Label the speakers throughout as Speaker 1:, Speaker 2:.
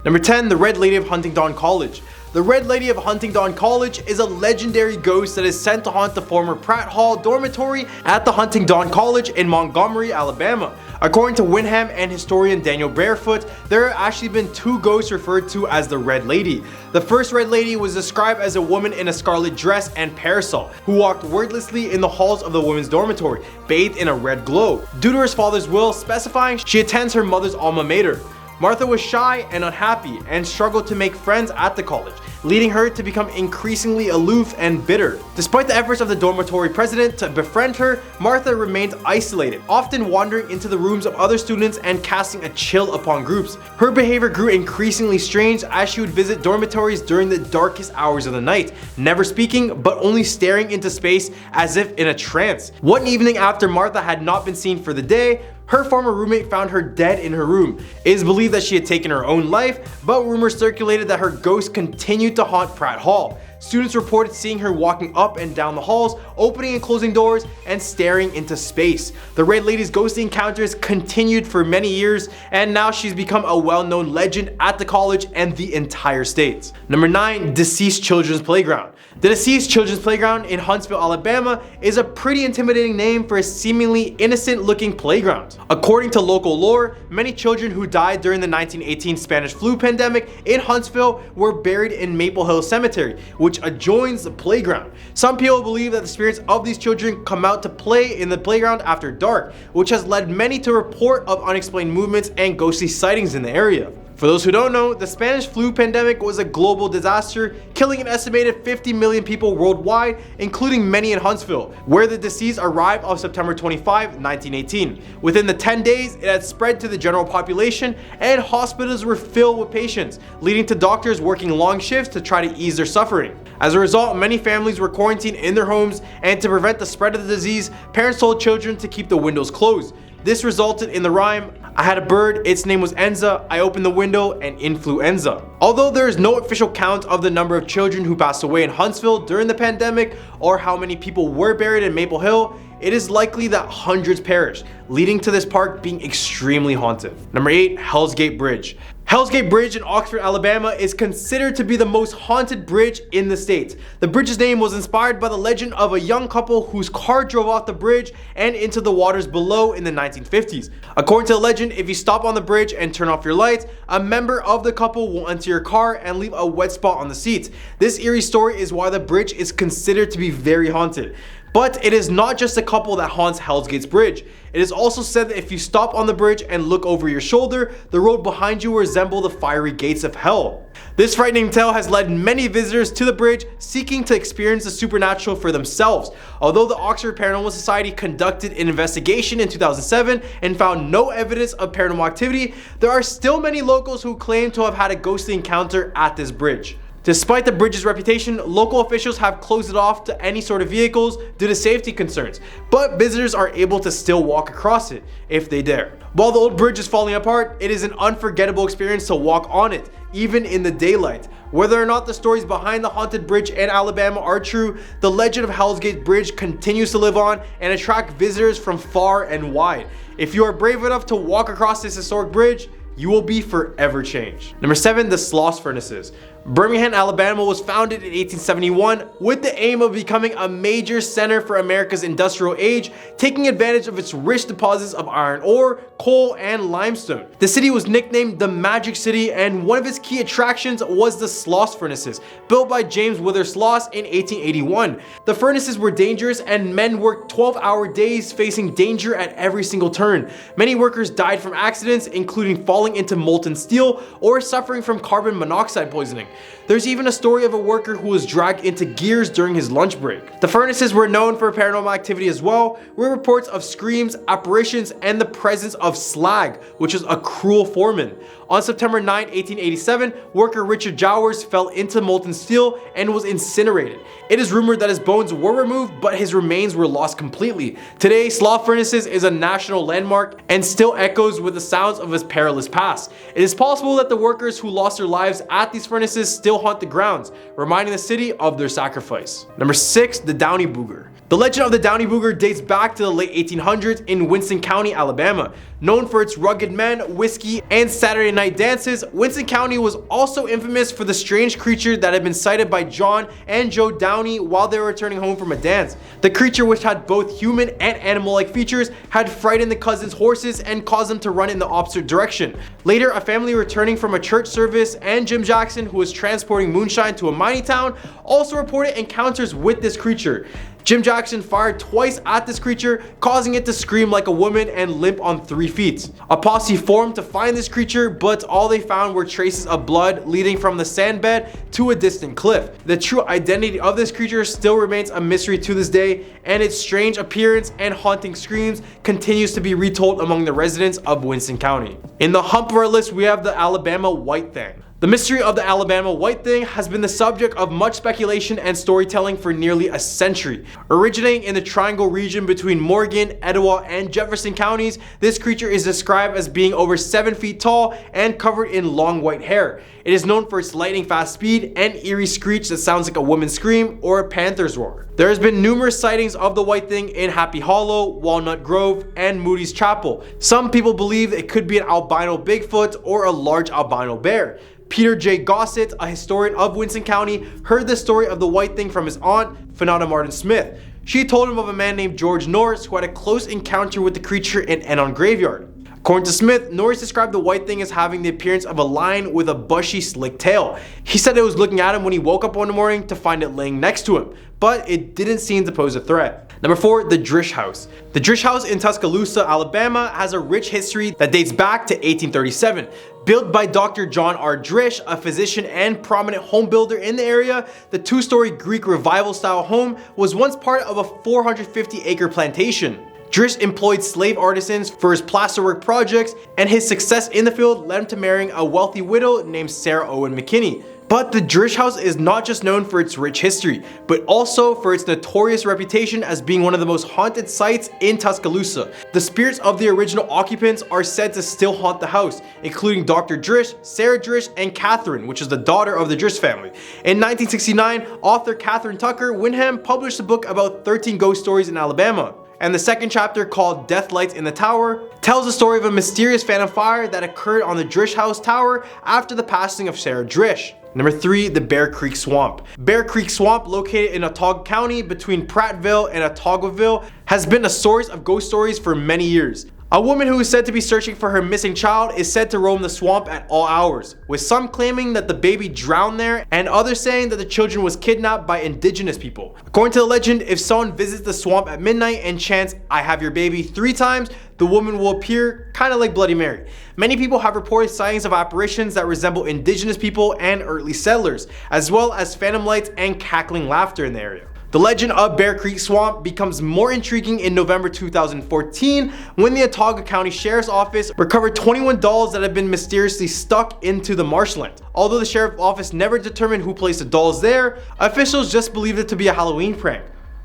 Speaker 1: Number 10. The Red Lady of Huntingdon College. The Red Lady of Huntingdon College is a legendary ghost that is sent to haunt the former Pratt Hall dormitory at the Huntingdon College in Montgomery, Alabama. According to Wyndham and historian Daniel Barefoot, there have actually been two ghosts referred to as the Red Lady. The first Red Lady was described as a woman in a scarlet dress and parasol, who walked wordlessly in the halls of the women's dormitory, bathed in a red glow, due to her father's will specifying she attends her mother's alma mater. Martha was shy and unhappy and struggled to make friends at the college, leading her to become increasingly aloof and bitter. Despite the efforts of the dormitory president to befriend her, Martha remained isolated, often wandering into the rooms of other students and casting a chill upon groups. Her behavior grew increasingly strange as she would visit dormitories during the darkest hours of the night, never speaking but only staring into space as if in a trance. One evening after Martha had not been seen for the day, her former roommate found her dead in her room. It is believed that she had taken her own life, but rumors circulated that her ghost continued to haunt Pratt Hall. Students reported seeing her walking up and down the halls, opening and closing doors, and staring into space. The Red Lady's ghostly encounters continued for many years, and now she's become a well-known legend at the college and the entire state. Number 9. Deceased Children's Playground. The Deceased Children's Playground in Huntsville, Alabama is a pretty intimidating name for a seemingly innocent-looking playground. According to local lore, many children who died during the 1918 Spanish flu pandemic in Huntsville were buried in Maple Hill Cemetery, which adjoins the playground. Some people believe that the spirits of these children come out to play in the playground after dark, which has led many to report of unexplained movements and ghostly sightings in the area. For those who don't know, the Spanish flu pandemic was a global disaster, killing an estimated 50 million people worldwide, including many in Huntsville, where the deceased arrived on September 25, 1918. Within the 10 days, it had spread to the general population, and hospitals were filled with patients, leading to doctors working long shifts to try to ease their suffering. As a result, many families were quarantined in their homes, and to prevent the spread of the disease, parents told children to keep the windows closed. This resulted in the rhyme, "I had a bird, its name was Enza, I opened the window and influenza." Although there is no official count of the number of children who passed away in Huntsville during the pandemic or how many people were buried in Maple Hill, it is likely that hundreds perished, leading to this park being extremely haunted. Number 8. Hell's Gate Bridge. Hell's Gate Bridge in Oxford, Alabama is considered to be the most haunted bridge in the state. The bridge's name was inspired by the legend of a young couple whose car drove off the bridge and into the waters below in the 1950s. According to the legend, if you stop on the bridge and turn off your lights, a member of the couple will enter your car and leave a wet spot on the seats. This eerie story is why the bridge is considered to be very haunted. But it is not just a couple that haunts Hell's Gates Bridge. It is also said that if you stop on the bridge and look over your shoulder, the road behind you will resemble the fiery gates of hell. This frightening tale has led many visitors to the bridge seeking to experience the supernatural for themselves. Although the Oxford Paranormal Society conducted an investigation in 2007 and found no evidence of paranormal activity, there are still many locals who claim to have had a ghostly encounter at this bridge. Despite the bridge's reputation, local officials have closed it off to any sort of vehicles due to safety concerns, but visitors are able to still walk across it if they dare. While the old bridge is falling apart, it is an unforgettable experience to walk on it, even in the daylight. Whether or not the stories behind the haunted bridge in Alabama are true, the legend of Hell's Gate Bridge continues to live on and attract visitors from far and wide. If you are brave enough to walk across this historic bridge, you will be forever changed. Number 7. The Sloss Furnaces. Birmingham, Alabama was founded in 1871 with the aim of becoming a major center for America's industrial age, taking advantage of its rich deposits of iron ore, coal, and limestone. The city was nicknamed the Magic City, and one of its key attractions was the Sloss Furnaces, built by James Wither Sloss in 1881. The furnaces were dangerous and men worked 12-hour days facing danger at every single turn. Many workers died from accidents, including falling into molten steel or suffering from carbon monoxide poisoning. There's even a story of a worker who was dragged into gears during his lunch break. The furnaces were known for paranormal activity as well, with reports of screams, apparitions, and the presence of slag, which is a cruel foreman. On September 9, 1887, worker Richard Jowers fell into molten steel and was incinerated. It is rumored that his bones were removed, but his remains were lost completely. Today, Sloss Furnaces is a national landmark and still echoes with the sounds of his perilous past. It is possible that the workers who lost their lives at these furnaces still haunt the grounds, reminding the city of their sacrifice. Number 6. The Downey Booger. The legend of the Downey Booger dates back to the late 1800s in Winston County, Alabama. Known for its rugged men, whiskey, and Saturday night dances, Winston County was also infamous for the strange creature that had been sighted by John and Joe Downey while they were returning home from a dance. The creature, which had both human and animal-like features, had frightened the cousins' horses and caused them to run in the opposite direction. Later, a family returning from a church service and Jim Jackson, who was transporting moonshine to a mining town, also reported encounters with this creature. Jim Jackson fired twice at this creature, causing it to scream like a woman and limp on 3 feet. A posse formed to find this creature, but all they found were traces of blood leading from the sandbed to a distant cliff. The true identity of this creature still remains a mystery to this day, and its strange appearance and haunting screams continues to be retold among the residents of Winston County. In the hump of our list, we have the Alabama White Thing. The mystery of the Alabama White Thing has been the subject of much speculation and storytelling for nearly a century. Originating in the Triangle region between Morgan, Etowah, and Jefferson counties, this creature is described as being over 7 feet tall and covered in long white hair. It is known for its lightning fast speed and eerie screech that sounds like a woman's scream or a panther's roar. There has been numerous sightings of the White Thing in Happy Hollow, Walnut Grove, and Moody's Chapel. Some people believe it could be an albino Bigfoot or a large albino bear. Peter J. Gossett, a historian of Winston County, heard the story of the White Thing from his aunt, Fenata Martin Smith. She told him of a man named George Norris who had a close encounter with the creature in Enon Graveyard. According to Smith, Norris described the White Thing as having the appearance of a lion with a bushy, slick tail. He said it was looking at him when he woke up one morning to find it laying next to him, but it didn't seem to pose a threat. Number 4, the Drish House. The Drish House in Tuscaloosa, Alabama has a rich history that dates back to 1837. Built by Dr. John R. Drish, a physician and prominent home builder in the area, the 2-story Greek Revival style home was once part of a 450-acre plantation. Drish employed slave artisans for his plasterwork projects, and his success in the field led him to marrying a wealthy widow named Sarah Owen McKinney. But the Drish House is not just known for its rich history, but also for its notorious reputation as being one of the most haunted sites in Tuscaloosa. The spirits of the original occupants are said to still haunt the house, including Dr. Drish, Sarah Drish, and Catherine, which is the daughter of the Drish family. In 1969, author Catherine Tucker Wyndham published a book about 13 ghost stories in Alabama. And the second chapter, called Death Lights in the Tower, tells the story of a mysterious phantom fire that occurred on the Drish House Tower after the passing of Sarah Drish. Number 3, the Bear Creek Swamp. Bear Creek Swamp, located in Autauga County between Prattville and Autaugaville, has been a source of ghost stories for many years. A woman who is said to be searching for her missing child is said to roam the swamp at all hours, with some claiming that the baby drowned there and others saying that the children was kidnapped by indigenous people. According to the legend, if someone visits the swamp at midnight and chants, "I have your baby," 3 times, the woman will appear, kind of like Bloody Mary. Many people have reported sightings of apparitions that resemble indigenous people and early settlers, as well as phantom lights and cackling laughter in the area. The legend of Bear Creek Swamp becomes more intriguing in November 2014 when the Autauga County Sheriff's Office recovered 21 dolls that had been mysteriously stuck into the marshland. Although the Sheriff's Office never determined who placed the dolls there, officials just believed it to be a Halloween prank.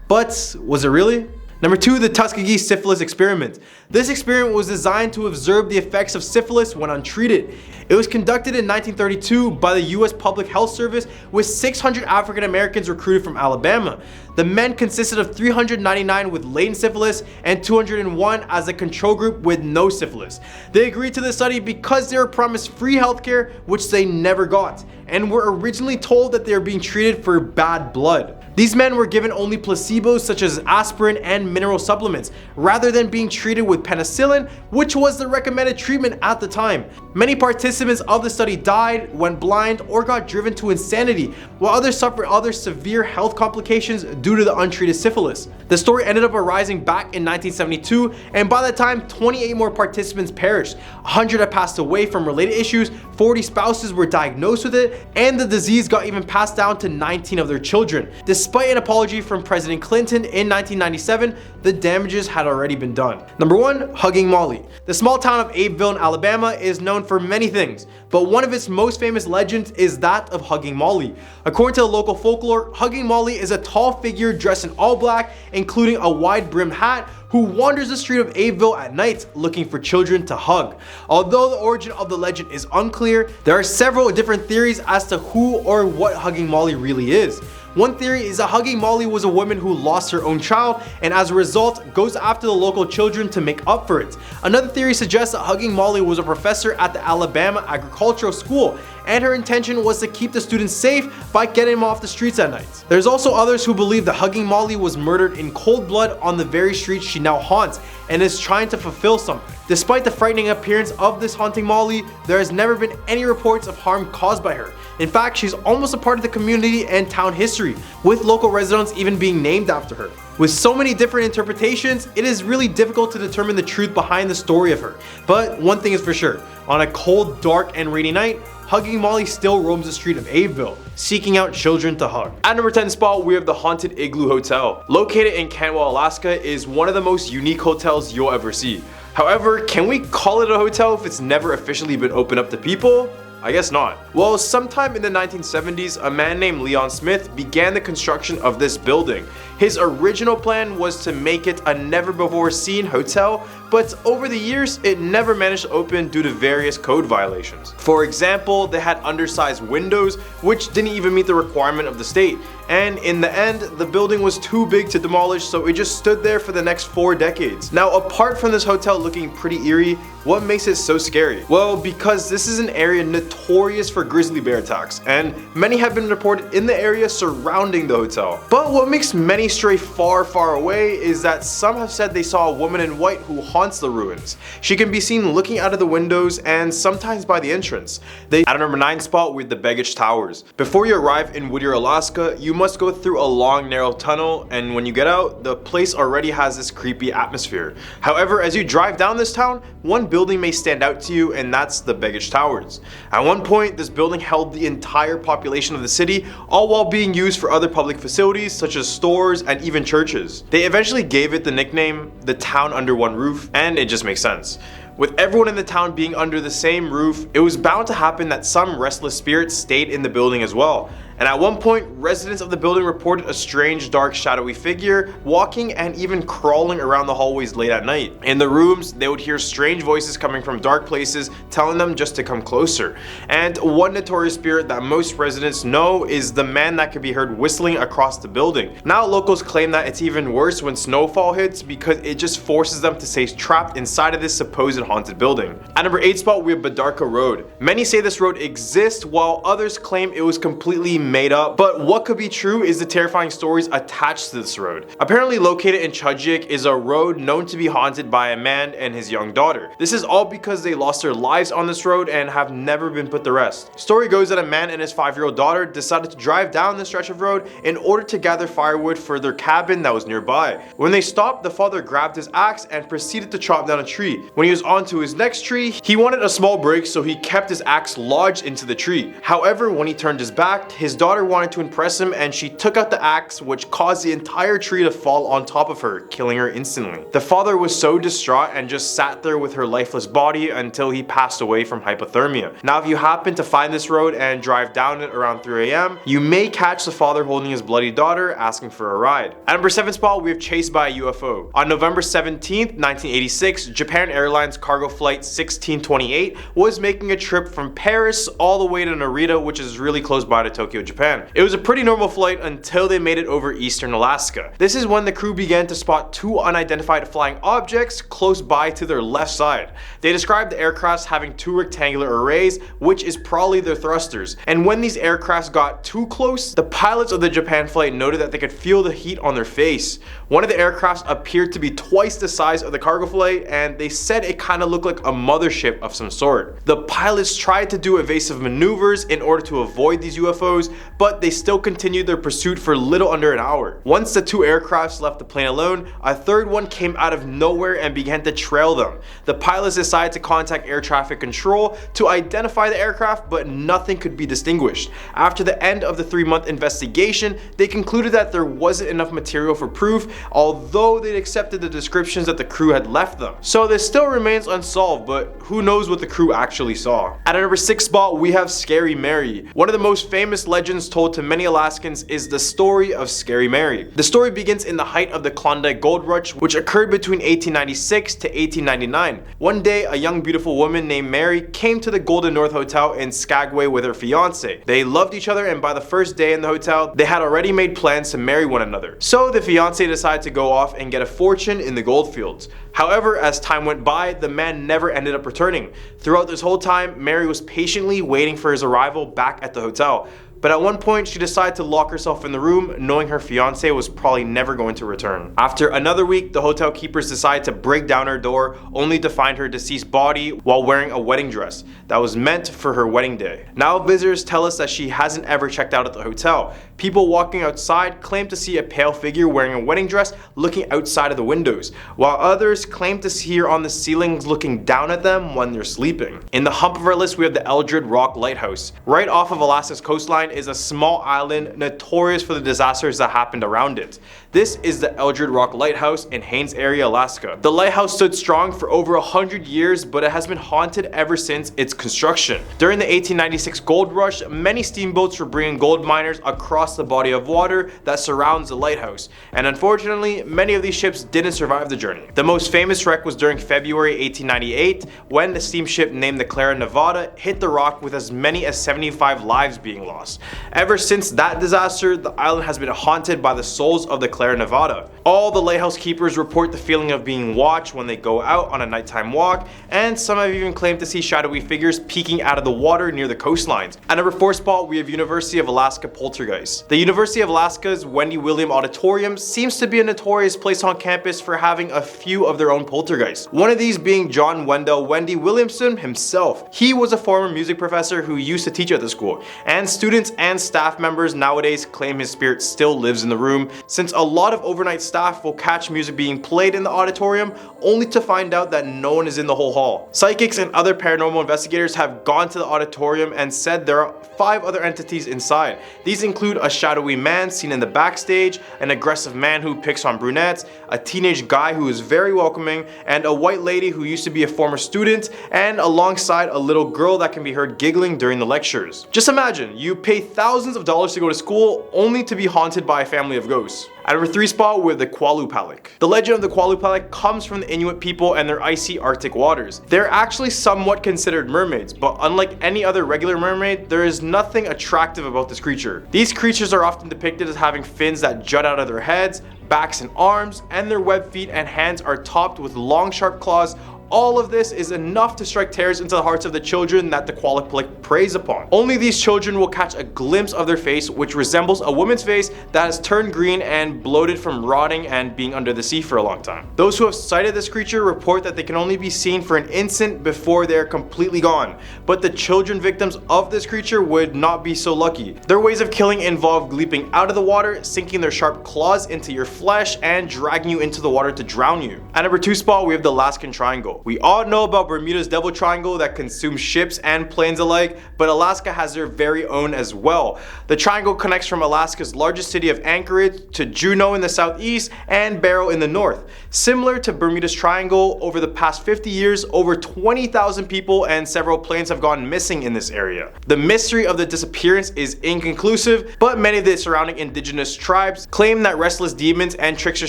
Speaker 1: But was it really? Number 2, the Tuskegee Syphilis Experiment. This experiment was designed to observe the effects of syphilis when untreated. It was conducted in 1932 by the U.S. Public Health Service with 600 African Americans recruited from Alabama. The men consisted of 399 with latent syphilis and 201 as a control group with no syphilis. They agreed to the study because they were promised free healthcare, which they never got, and were originally told that they were being treated for bad blood. These men were given only placebos such as aspirin and mineral supplements, rather than being treated with penicillin, which was the recommended treatment at the time. Many participants of the study died, went blind, or got driven to insanity, while others suffered other severe health complications due to the untreated syphilis. The story ended up arising back in 1972, and by that time, 28 more participants perished. 100 had passed away from related issues, 40 spouses were diagnosed with it, and the disease got even passed down to 19 of their children. Despite an apology from President Clinton in 1997, the damages had already been done. Number 1, Hugging Molly. The small town of Abbeville in Alabama is known for many things, but one of its most famous legends is that of Hugging Molly. According to the local folklore, Hugging Molly is a tall figure dressed in all black, including a wide-brimmed hat, who wanders the street of Abbeville at night looking for children to hug. Although the origin of the legend is unclear, there are several different theories as to who or what Hugging Molly really is. One theory is that Hugging Molly was a woman who lost her own child and as a result goes after the local children to make up for it. Another theory suggests that Hugging Molly was a professor at the Alabama Agricultural School and her intention was to keep the students safe by getting them off the streets at night. There's also others who believe that Hugging Molly was murdered in cold blood on the very street she now haunts and is trying to fulfill something. Despite the frightening appearance of this haunting Molly, there has never been any reports of harm caused by her. In fact, she's almost a part of the community and town history, with local residents even being named after her. With so many different interpretations, it is really difficult to determine the truth behind the story of her. But one thing is for sure, on a cold, dark, and rainy night, Hugging Molly still roams the street of Aveville, seeking out children to hug. At number 10 spot, we have the Haunted Igloo Hotel. Located in Cantwell, Alaska, is one of the most unique hotels you'll ever see. However, can we call it a hotel if it's never officially been opened up to people? I guess not. Well, sometime in the 1970s, a man named Leon Smith began the construction of this building. His original plan was to make it a never-before-seen hotel, but over the years, it never managed to open due to various code violations. For example, they had undersized windows, which didn't even meet the requirement of the state. And in the end, the building was too big to demolish, so it just stood there for the next 4 decades. Now, apart from this hotel looking pretty eerie, what makes it so scary? Well, because this is an area notorious for grizzly bear attacks, and many have been reported in the area surrounding the hotel. But what makes many stray far, far away is that some have said they saw a woman in white who haunts the ruins. She can be seen looking out of the windows and sometimes by the entrance. At number 9 spot with the Baggage Towers. Before you arrive in Whittier, Alaska, you must go through a long, narrow tunnel, and when you get out, the place already has this creepy atmosphere. However, as you drive down this town, one building may stand out to you, and that's the Baggage Towers. At one point, this building held the entire population of the city, all while being used for other public facilities such as stores and even churches. They eventually gave it the nickname, the town under one roof, and it just makes sense. With everyone in the town being under the same roof, it was bound to happen that some restless spirits stayed in the building as well. And at one point, residents of the building reported a strange, dark, shadowy figure walking and even crawling around the hallways late at night. In the rooms, they would hear strange voices coming from dark places telling them just to come closer. And one notorious spirit that most residents know is the man that could be heard whistling across the building. Now locals claim that it's even worse when snowfall hits because it just forces them to stay trapped inside of this supposed haunted building. At number 8 spot, we have Badarka Road. Many say this road exists while others claim it was completely made up, but what could be true is the terrifying stories attached to this road. Apparently located in Chudjik is a road known to be haunted by a man and his young daughter. This is all because they lost their lives on this road and have never been put to rest. Story goes that a man and his 5-year-old daughter decided to drive down this stretch of road in order to gather firewood for their cabin that was nearby. When they stopped, the father grabbed his axe and proceeded to chop down a tree. When he was on to his next tree, he wanted a small break, so he kept his axe lodged into the tree. However, when he turned his back, his daughter wanted to impress him and she took out the axe, which caused the entire tree to fall on top of her, killing her instantly. The father was so distraught and just sat there with her lifeless body until he passed away from hypothermia. Now, if you happen to find this road and drive down it around 3 a.m., you may catch the father holding his bloody daughter asking for a ride. At number 7 spot, we have Chased by a UFO. On November 17th, 1986, Japan Airlines cargo flight 1628 was making a trip from Paris all the way to Narita, which is really close by to Tokyo, Japan. It was a pretty normal flight until they made it over eastern Alaska. This is when the crew began to spot 2 unidentified flying objects close by to their left side. They described the aircrafts having 2 rectangular arrays, which is probably their thrusters. And when these aircrafts got too close, the pilots of the Japan flight noted that they could feel the heat on their face. One of the aircrafts appeared to be twice the size of the cargo flight, and they said it kind of looked like a mothership of some sort. The pilots tried to do evasive maneuvers in order to avoid these UFOs, but they still continued their pursuit for little under an hour. Once the 2 aircrafts left the plane alone, a third one came out of nowhere and began to trail them. The pilots decided to contact air traffic control to identify the aircraft, but nothing could be distinguished. After the end of the 3-month investigation, they concluded that there wasn't enough material for proof, although they'd accepted the descriptions that the crew had left them. So this still remains unsolved, but who knows what the crew actually saw. At number 6 spot, we have Scary Mary. One of the most famous legends legends told to many Alaskans is the story of Scary Mary. The story begins in the height of the Klondike Gold Rush, which occurred between 1896 to 1899. One day, a young beautiful woman named Mary came to the Golden North Hotel in Skagway with her fiance. They loved each other, and by the first day in the hotel, they had already made plans to marry one another. So the fiance decided to go off and get a fortune in the goldfields. However, as time went by, the man never ended up returning. Throughout this whole time, Mary was patiently waiting for his arrival back at the hotel. But at one point, she decided to lock herself in the room, knowing her fiance was probably never going to return. After another week, the hotel keepers decided to break down her door, only to find her deceased body while wearing a wedding dress that was meant for her wedding day. Now visitors tell us that she hasn't ever checked out at the hotel. People walking outside claim to see a pale figure wearing a wedding dress looking outside of the windows, while others claim to see her on the ceilings looking down at them when they're sleeping. In the hump of our list, we have the Eldred Rock Lighthouse. Right off of Alaska's coastline is a small island notorious for the disasters that happened around it. This is the Eldred Rock Lighthouse in Haines Area, Alaska. The lighthouse stood strong for over 100 years, but it has been haunted ever since its construction. During the 1896 gold rush, many steamboats were bringing gold miners across the body of water that surrounds the lighthouse, and unfortunately, many of these ships didn't survive the journey. The most famous wreck was during February 1898, when the steamship named the Clara Nevada hit the rock with as many as 75 lives being lost. Ever since that disaster, the island has been haunted by the souls of the Clara Nevada. All the lighthouse keepers report the feeling of being watched when they go out on a nighttime walk, and some have even claimed to see shadowy figures peeking out of the water near the coastlines. At number 4 spot, we have University of Alaska poltergeist. The University of Alaska's Wendy William Auditorium seems to be a notorious place on campus for having a few of their own poltergeists. One of these being John Wendell Wendy Williamson himself. He was a former music professor who used to teach at the school, and students and staff members nowadays claim his spirit still lives in the room, since a lot of overnight staff will catch music being played in the auditorium only to find out that no one is in the whole hall. Psychics and other paranormal investigators have gone to the auditorium and said there are 5 other entities inside. These include a shadowy man seen in the backstage, an aggressive man who picks on brunettes, a teenage guy who is very welcoming, and a white lady who used to be a former student, and alongside a little girl that can be heard giggling during the lectures. Just imagine, you pay thousands of dollars to go to school only to be haunted by a family of ghosts. At number 3 spot, we have the Qualupalik. The legend of the Qualupalik comes from the Inuit people and their icy Arctic waters. They're actually somewhat considered mermaids, but unlike any other regular mermaid, there is nothing attractive about this creature. These creatures are often depicted as having fins that jut out of their heads, backs and arms, and their webbed feet and hands are topped with long sharp claws. All of this is enough to strike tears into the hearts of the children that the Qualupalik preys upon. Only these children will catch a glimpse of their face, which resembles a woman's face that has turned green and bloated from rotting and being under the sea for a long time. Those who have sighted this creature report that they can only be seen for an instant before they are completely gone, but the children victims of this creature would not be so lucky. Their ways of killing involve leaping out of the water, sinking their sharp claws into your flesh, and dragging you into the water to drown you. At number 2 spot, we have the Alaskan Triangle. We all know about Bermuda's Devil Triangle that consumes ships and planes alike, but Alaska has their very own as well. The triangle connects from Alaska's largest city of Anchorage to Juneau in the southeast and Barrow in the north. Similar to Bermuda's Triangle, over the past 50 years, over 20,000 people and several planes have gone missing in this area. The mystery of the disappearance is inconclusive, but many of the surrounding indigenous tribes claim that restless demons and trickster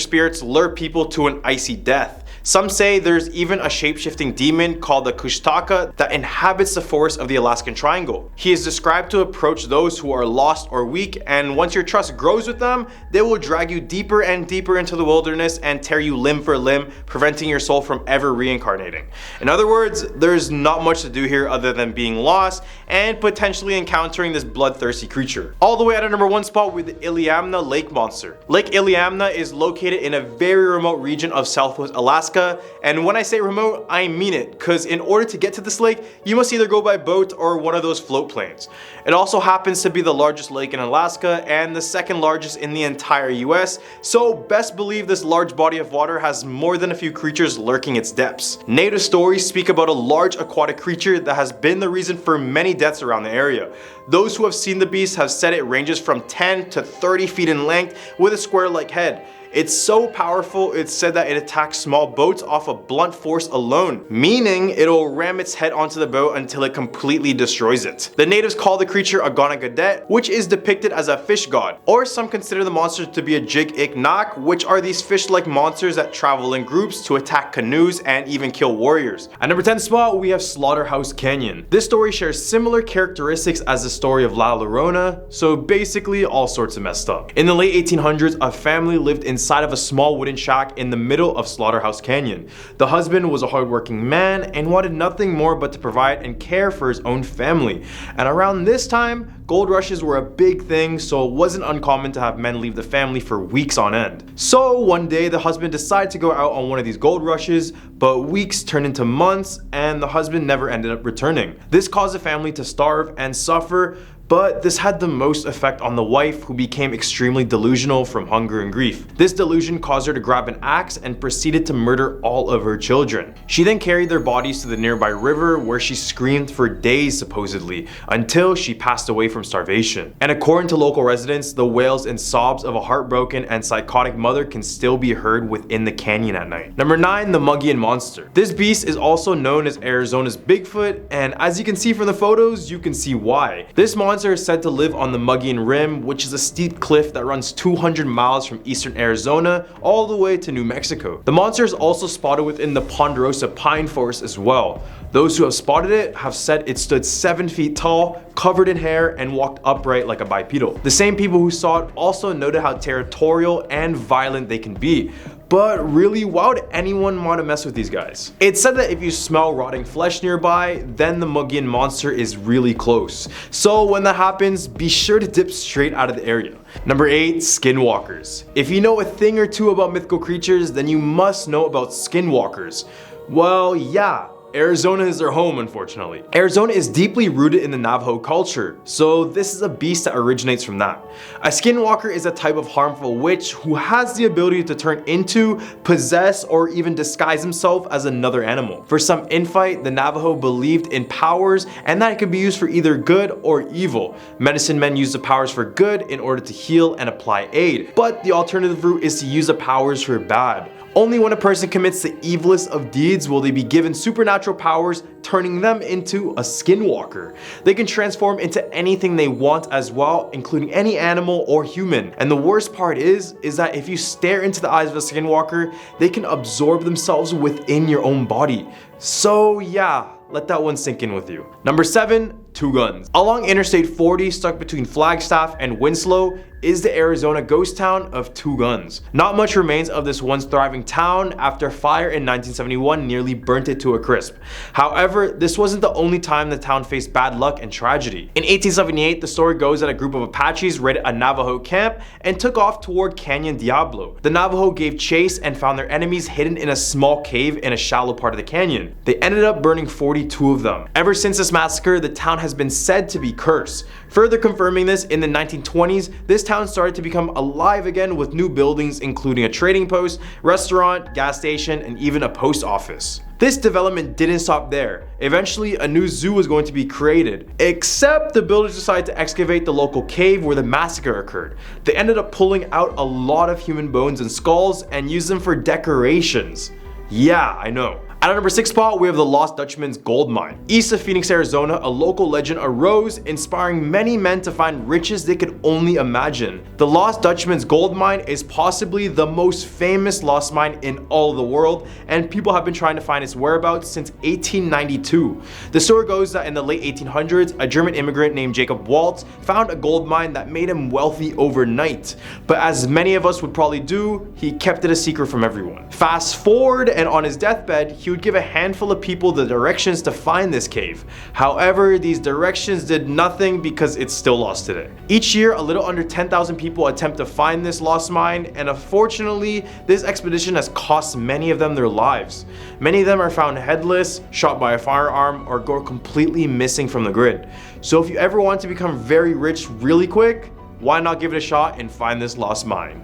Speaker 1: spirits lure people to an icy death. Some say there's even a shape-shifting demon called the Kushtaka that inhabits the forest of the Alaskan Triangle. He is described to approach those who are lost or weak, and once your trust grows with them, they will drag you deeper and deeper into the wilderness and tear you limb for limb, preventing your soul from ever reincarnating. In other words, there's not much to do here other than being lost and potentially encountering this bloodthirsty creature. All the way at a number 1 spot with the Iliamna Lake Monster. Lake Iliamna is located in a very remote region of southwest Alaska, and when I say remote, I mean it, because in order to get to this lake, you must either go by boat or one of those float planes. It also happens to be the largest lake in Alaska and the 2nd largest in the entire US, so best believe this large body of water has more than a few creatures lurking its depths. Native stories speak about a large aquatic creature that has been the reason for many deaths around the area. Those who have seen the beast have said it ranges from 10 to 30 feet in length with a square-like head. It's so powerful, it's said that it attacks small boats off a blunt force alone, meaning it'll ram its head onto the boat until it completely destroys it. The natives call the creature a Gonagadet, which is depicted as a fish god, or some consider the monster to be a Jig-ik-nak, which are these fish-like monsters that travel in groups to attack canoes and even kill warriors. At number 10 spot, we have Slaughterhouse Canyon. This story shares similar characteristics as the story of La Llorona, so basically all sorts of messed up. In the late 1800s, a family lived inside of a small wooden shack in the middle of Slaughterhouse Canyon. The husband was a hardworking man and wanted nothing more but to provide and care for his own family. And around this time, gold rushes were a big thing, so it wasn't uncommon to have men leave the family for weeks on end. So one day the husband decided to go out on one of these gold rushes, but weeks turned into months and the husband never ended up returning. This caused the family to starve and suffer, but this had the most effect on the wife, who became extremely delusional from hunger and grief. This delusion caused her to grab an axe and proceeded to murder all of her children. She then carried their bodies to the nearby river where she screamed for days supposedly, until she passed away from starvation. And according to local residents, the wails and sobs of a heartbroken and psychotic mother can still be heard within the canyon at night. Number 9, the Mogollon Monster. This beast is also known as Arizona's Bigfoot, and as you can see from the photos, you can see why. This monster is said to live on the Mogollon Rim, which is a steep cliff that runs 200 miles from eastern Arizona all the way to New Mexico. The monster is also spotted within the Ponderosa pine forest as well. Those who have spotted it have said it stood 7 feet tall, covered in hair, and walked upright like a bipedal. The same people who saw it also noted how territorial and violent they can be. But really, why would anyone want to mess with these guys? It's said that if you smell rotting flesh nearby, then the Mogollon Monster is really close. So when that happens, be sure to dip straight out of the area. Number 8, Skinwalkers. If you know a thing or two about mythical creatures, then you must know about Skinwalkers. Well, yeah. Arizona is their home, unfortunately. Arizona is deeply rooted in the Navajo culture, so this is a beast that originates from that. A skinwalker is a type of harmful witch who has the ability to turn into, possess, or even disguise himself as another animal. For some infight, the Navajo believed in powers and that it could be used for either good or evil. Medicine men use the powers for good in order to heal and apply aid, but the alternative route is to use the powers for bad. Only when a person commits the evilest of deeds will they be given supernatural powers, turning them into a skinwalker. They can transform into anything they want as well, including any animal or human. And the worst part is that if you stare into the eyes of a skinwalker, they can absorb themselves within your own body. So yeah, let that one sink in with you. Number 7, Two Guns. Along Interstate 40, stuck between Flagstaff and Winslow, is the Arizona ghost town of Two Guns. Not much remains of this once thriving town after fire in 1971 nearly burnt it to a crisp. However, this wasn't the only time the town faced bad luck and tragedy. In 1878, the story goes that a group of Apaches raided a Navajo camp and took off toward Canyon Diablo. The Navajo gave chase and found their enemies hidden in a small cave in a shallow part of the canyon. They ended up burning 42 of them. Ever since this massacre, the town has been said to be cursed. Further confirming this, in the 1920s, this town started to become alive again with new buildings including a trading post, restaurant, gas station, and even a post office. This development didn't stop there. Eventually, a new zoo was going to be created, except the builders decided to excavate the local cave where the massacre occurred. They ended up pulling out a lot of human bones and skulls and used them for decorations. Yeah, I know. At our number 6 spot, we have the Lost Dutchman's Gold Mine. East of Phoenix, Arizona, a local legend arose, inspiring many men to find riches they could only imagine. The Lost Dutchman's Gold Mine is possibly the most famous lost mine in all the world, and people have been trying to find its whereabouts since 1892. The story goes that in the late 1800s, a German immigrant named Jacob Waltz found a gold mine that made him wealthy overnight. But as many of us would probably do, he kept it a secret from everyone. Fast forward, and on his deathbed, he would give a handful of people the directions to find this cave. However, these directions did nothing because it's still lost today. Each year, a little under 10,000 people attempt to find this lost mine, and unfortunately, this expedition has cost many of them their lives. Many of them are found headless, shot by a firearm, or go completely missing from the grid. So if you ever want to become very rich really quick, why not give it a shot and find this lost mine?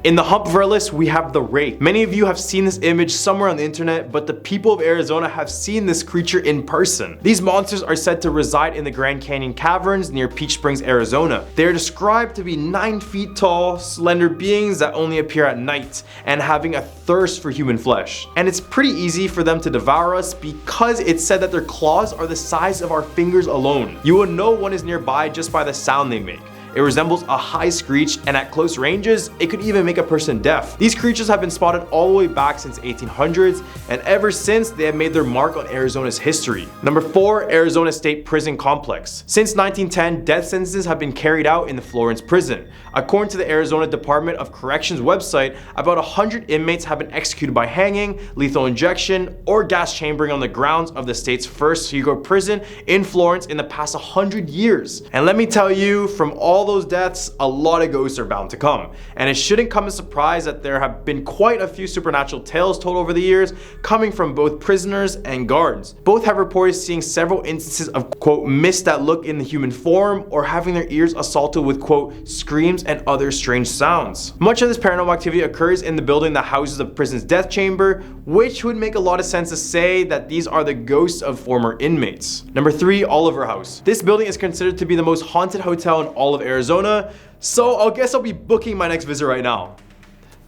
Speaker 1: In the hump of our list, we have the Wraith. Many of you have seen this image somewhere on the internet, but the people of Arizona have seen this creature in person. These monsters are said to reside in the Grand Canyon caverns near Peach Springs, Arizona. They are described to be 9 feet tall, slender beings that only appear at night and having a thirst for human flesh. And it's pretty easy for them to devour us because it's said that their claws are the size of our fingers alone. You will know one is nearby just by the sound they make. It resembles a high screech, and at close ranges, it could even make a person deaf. These creatures have been spotted all the way back since 1800s, and ever since, they have made their mark on Arizona's history. Number 4, Arizona State Prison Complex. Since 1910, death sentences have been carried out in the Florence prison. According to the Arizona Department of Corrections website, about 100 inmates have been executed by hanging, lethal injection, or gas chambering on the grounds of the state's first secret prison in Florence in the past 100 years. And let me tell you, from all those deaths, a lot of ghosts are bound to come. And it shouldn't come as a surprise that there have been quite a few supernatural tales told over the years, coming from both prisoners and guards. Both have reported seeing several instances of, quote, mist that look in the human form, or having their ears assaulted with, quote, screams and other strange sounds. Much of this paranormal activity occurs in the building that houses the prison's death chamber, which would make a lot of sense to say that these are the ghosts of former inmates. Number 3, Oliver House. This building is considered to be the most haunted hotel in all of Arizona, so I guess I'll be booking my next visit right now.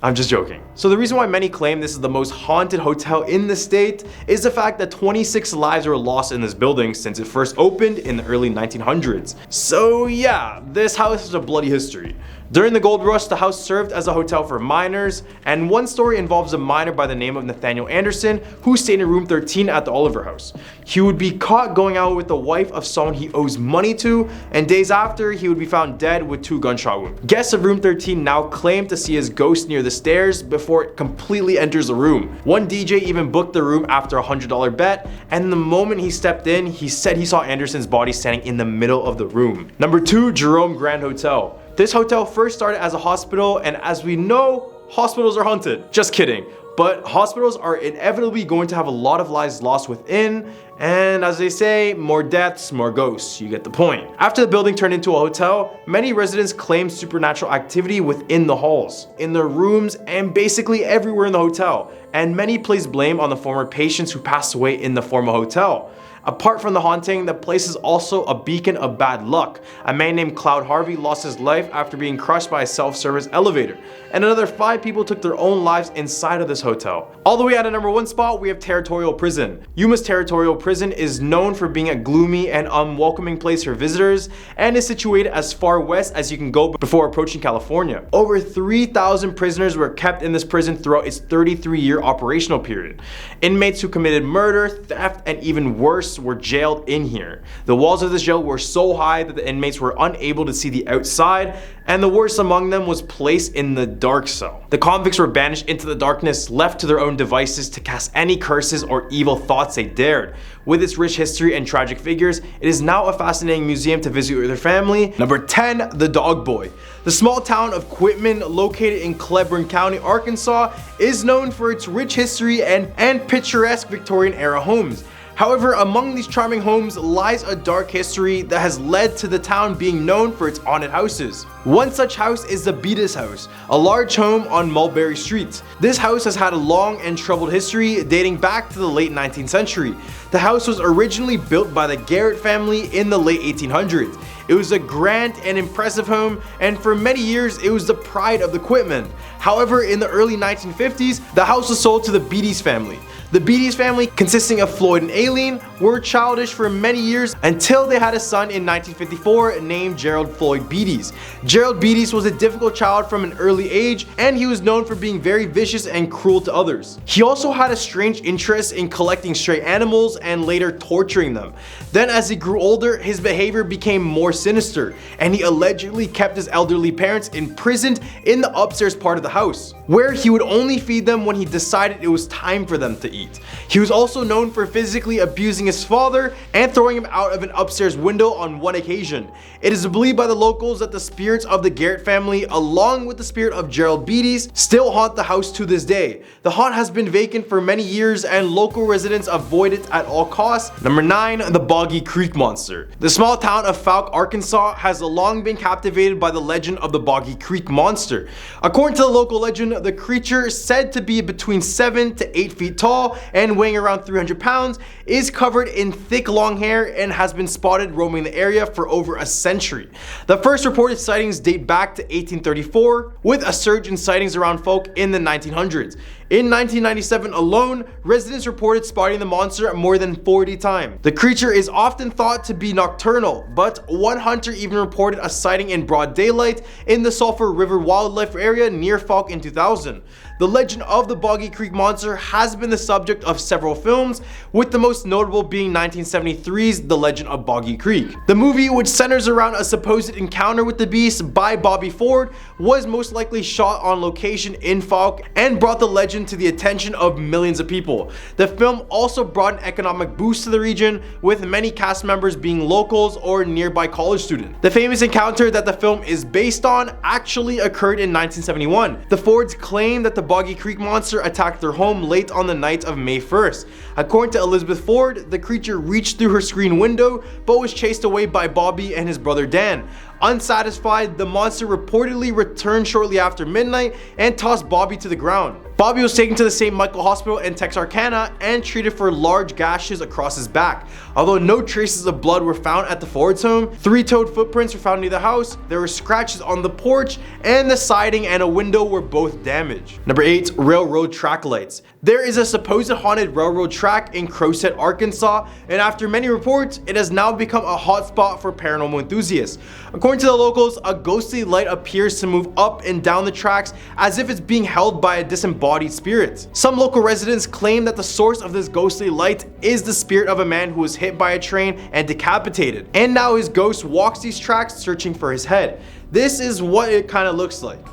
Speaker 1: I'm just joking. So the reason why many claim this is the most haunted hotel in the state is the fact that 26 lives were lost in this building since it first opened in the early 1900s. So yeah, this house has a bloody history. During the gold rush, the house served as a hotel for miners, and one story involves a miner by the name of Nathaniel Anderson who stayed in room 13 at the Oliver House. He would be caught going out with the wife of someone he owes money to, and days after, he would be found dead with 2 gunshot wounds. Guests of room 13 now claim to see his ghost near the stairs before it completely enters the room. One DJ even booked the room after a $100 bet, and the moment he stepped in, he said he saw Anderson's body standing in the middle of the room. Number 2, Jerome Grand Hotel. This hotel first started as a hospital, and as we know, hospitals are haunted. Just kidding. But hospitals are inevitably going to have a lot of lives lost within, and as they say, more deaths, more ghosts. You get the point. After the building turned into a hotel, many residents claimed supernatural activity within the halls, in their rooms, and basically everywhere in the hotel. And many placed blame on the former patients who passed away in the former hotel. Apart from the haunting, the place is also a beacon of bad luck. A man named Cloud Harvey lost his life after being crushed by a self-service elevator, and another 5 people took their own lives inside of this hotel. All the way at a number 1 spot, we have Territorial Prison. Yuma's Territorial Prison is known for being a gloomy and unwelcoming place for visitors, and is situated as far west as you can go before approaching California. Over 3,000 prisoners were kept in this prison throughout its 33-year operational period. Inmates who committed murder, theft, and even worse were jailed in here. The walls of this jail were so high that the inmates were unable to see the outside, and the worst among them was placed in the dark cell. The convicts were banished into the darkness, left to their own devices to cast any curses or evil thoughts they dared. With its rich history and tragic figures, it is now a fascinating museum to visit with your family. Number 10, the Dog Boy. The small town of Quitman, located in Cleburne County, Arkansas, is known for its rich history and picturesque Victorian era homes. However, among these charming homes lies a dark history that has led to the town being known for its haunted houses. One such house is the Beatus House, a large home on Mulberry Street. This house has had a long and troubled history dating back to the late 19th century. The house was originally built by the Garrett family in the late 1800s. It was a grand and impressive home, and for many years it was the pride of the Quitman. However, in the early 1950s, the house was sold to the Beatties family. The Beatties family, consisting of Floyd and Aileen, were childish for many years until they had a son in 1954 named Gerald Floyd Beatties. Gerald Beatties was a difficult child from an early age, and he was known for being very vicious and cruel to others. He also had a strange interest in collecting stray animals and later torturing them. Then as he grew older, his behavior became more sinister, and he allegedly kept his elderly parents imprisoned in the upstairs part of the house, where he would only feed them when he decided it was time for them to eat. He was also known for physically abusing his father and throwing him out of an upstairs window on one occasion. It is believed by the locals that the spirits of the Garrett family, along with the spirit of Gerald Beatties, still haunt the house to this day. The haunt has been vacant for many years, and local residents avoid it at all costs. Number 9, the Boggy Creek Monster. The small town of Fouke, Arkansas has long been captivated by the legend of the Boggy Creek Monster. According to the local legend, the creature, said to be between 7 to 8 feet tall and weighing around 300 pounds, is covered in thick long hair and has been spotted roaming the area for over a century. The first reported sightings date back to 1834, with a surge in sightings around Folk in the 1900s. In 1997 alone, residents reported spotting the monster more than 40 times. The creature is often thought to be nocturnal, but one hunter even reported a sighting in broad daylight in the Sulphur River Wildlife Area near Falk in 2000. The legend of the Boggy Creek Monster has been the subject of several films, with the most notable being 1973's The Legend of Boggy Creek. The movie, which centers around a supposed encounter with the beast by Bobby Ford, was most likely shot on location in Falk and brought the legend to the attention of millions of people. The film also brought an economic boost to the region, with many cast members being locals or nearby college students. The famous encounter that the film is based on actually occurred in 1971. The Fords claimed that the Boggy Creek Monster attacked their home late on the night of May 1st. According to Elizabeth Ford, the creature reached through her screen window but was chased away by Bobby and his brother Dan. Unsatisfied, the monster reportedly returned shortly after midnight and tossed Bobby to the ground. Bobby was taken to the St. Michael Hospital in Texarkana and treated for large gashes across his back. Although no traces of blood were found at the Ford's home, 3-toed footprints were found near the house, there were scratches on the porch, and the siding and a window were both damaged. Number 8. Railroad track lights. There is a supposed haunted railroad track in Crowset, Arkansas, and after many reports, it has now become a hotspot for paranormal enthusiasts. According to the locals, a ghostly light appears to move up and down the tracks as if it's being held by a disembodied spirit. Some local residents claim that the source of this ghostly light is the spirit of a man who was hit by a train and decapitated, and now his ghost walks these tracks searching for his head. This is what it kind of looks like.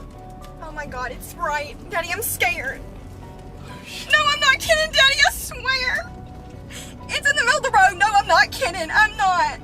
Speaker 2: Oh my god, it's right. Daddy, I'm scared. No, I'm not kidding, Daddy, I swear. It's in the middle of the road. No, I'm not kidding. I'm not.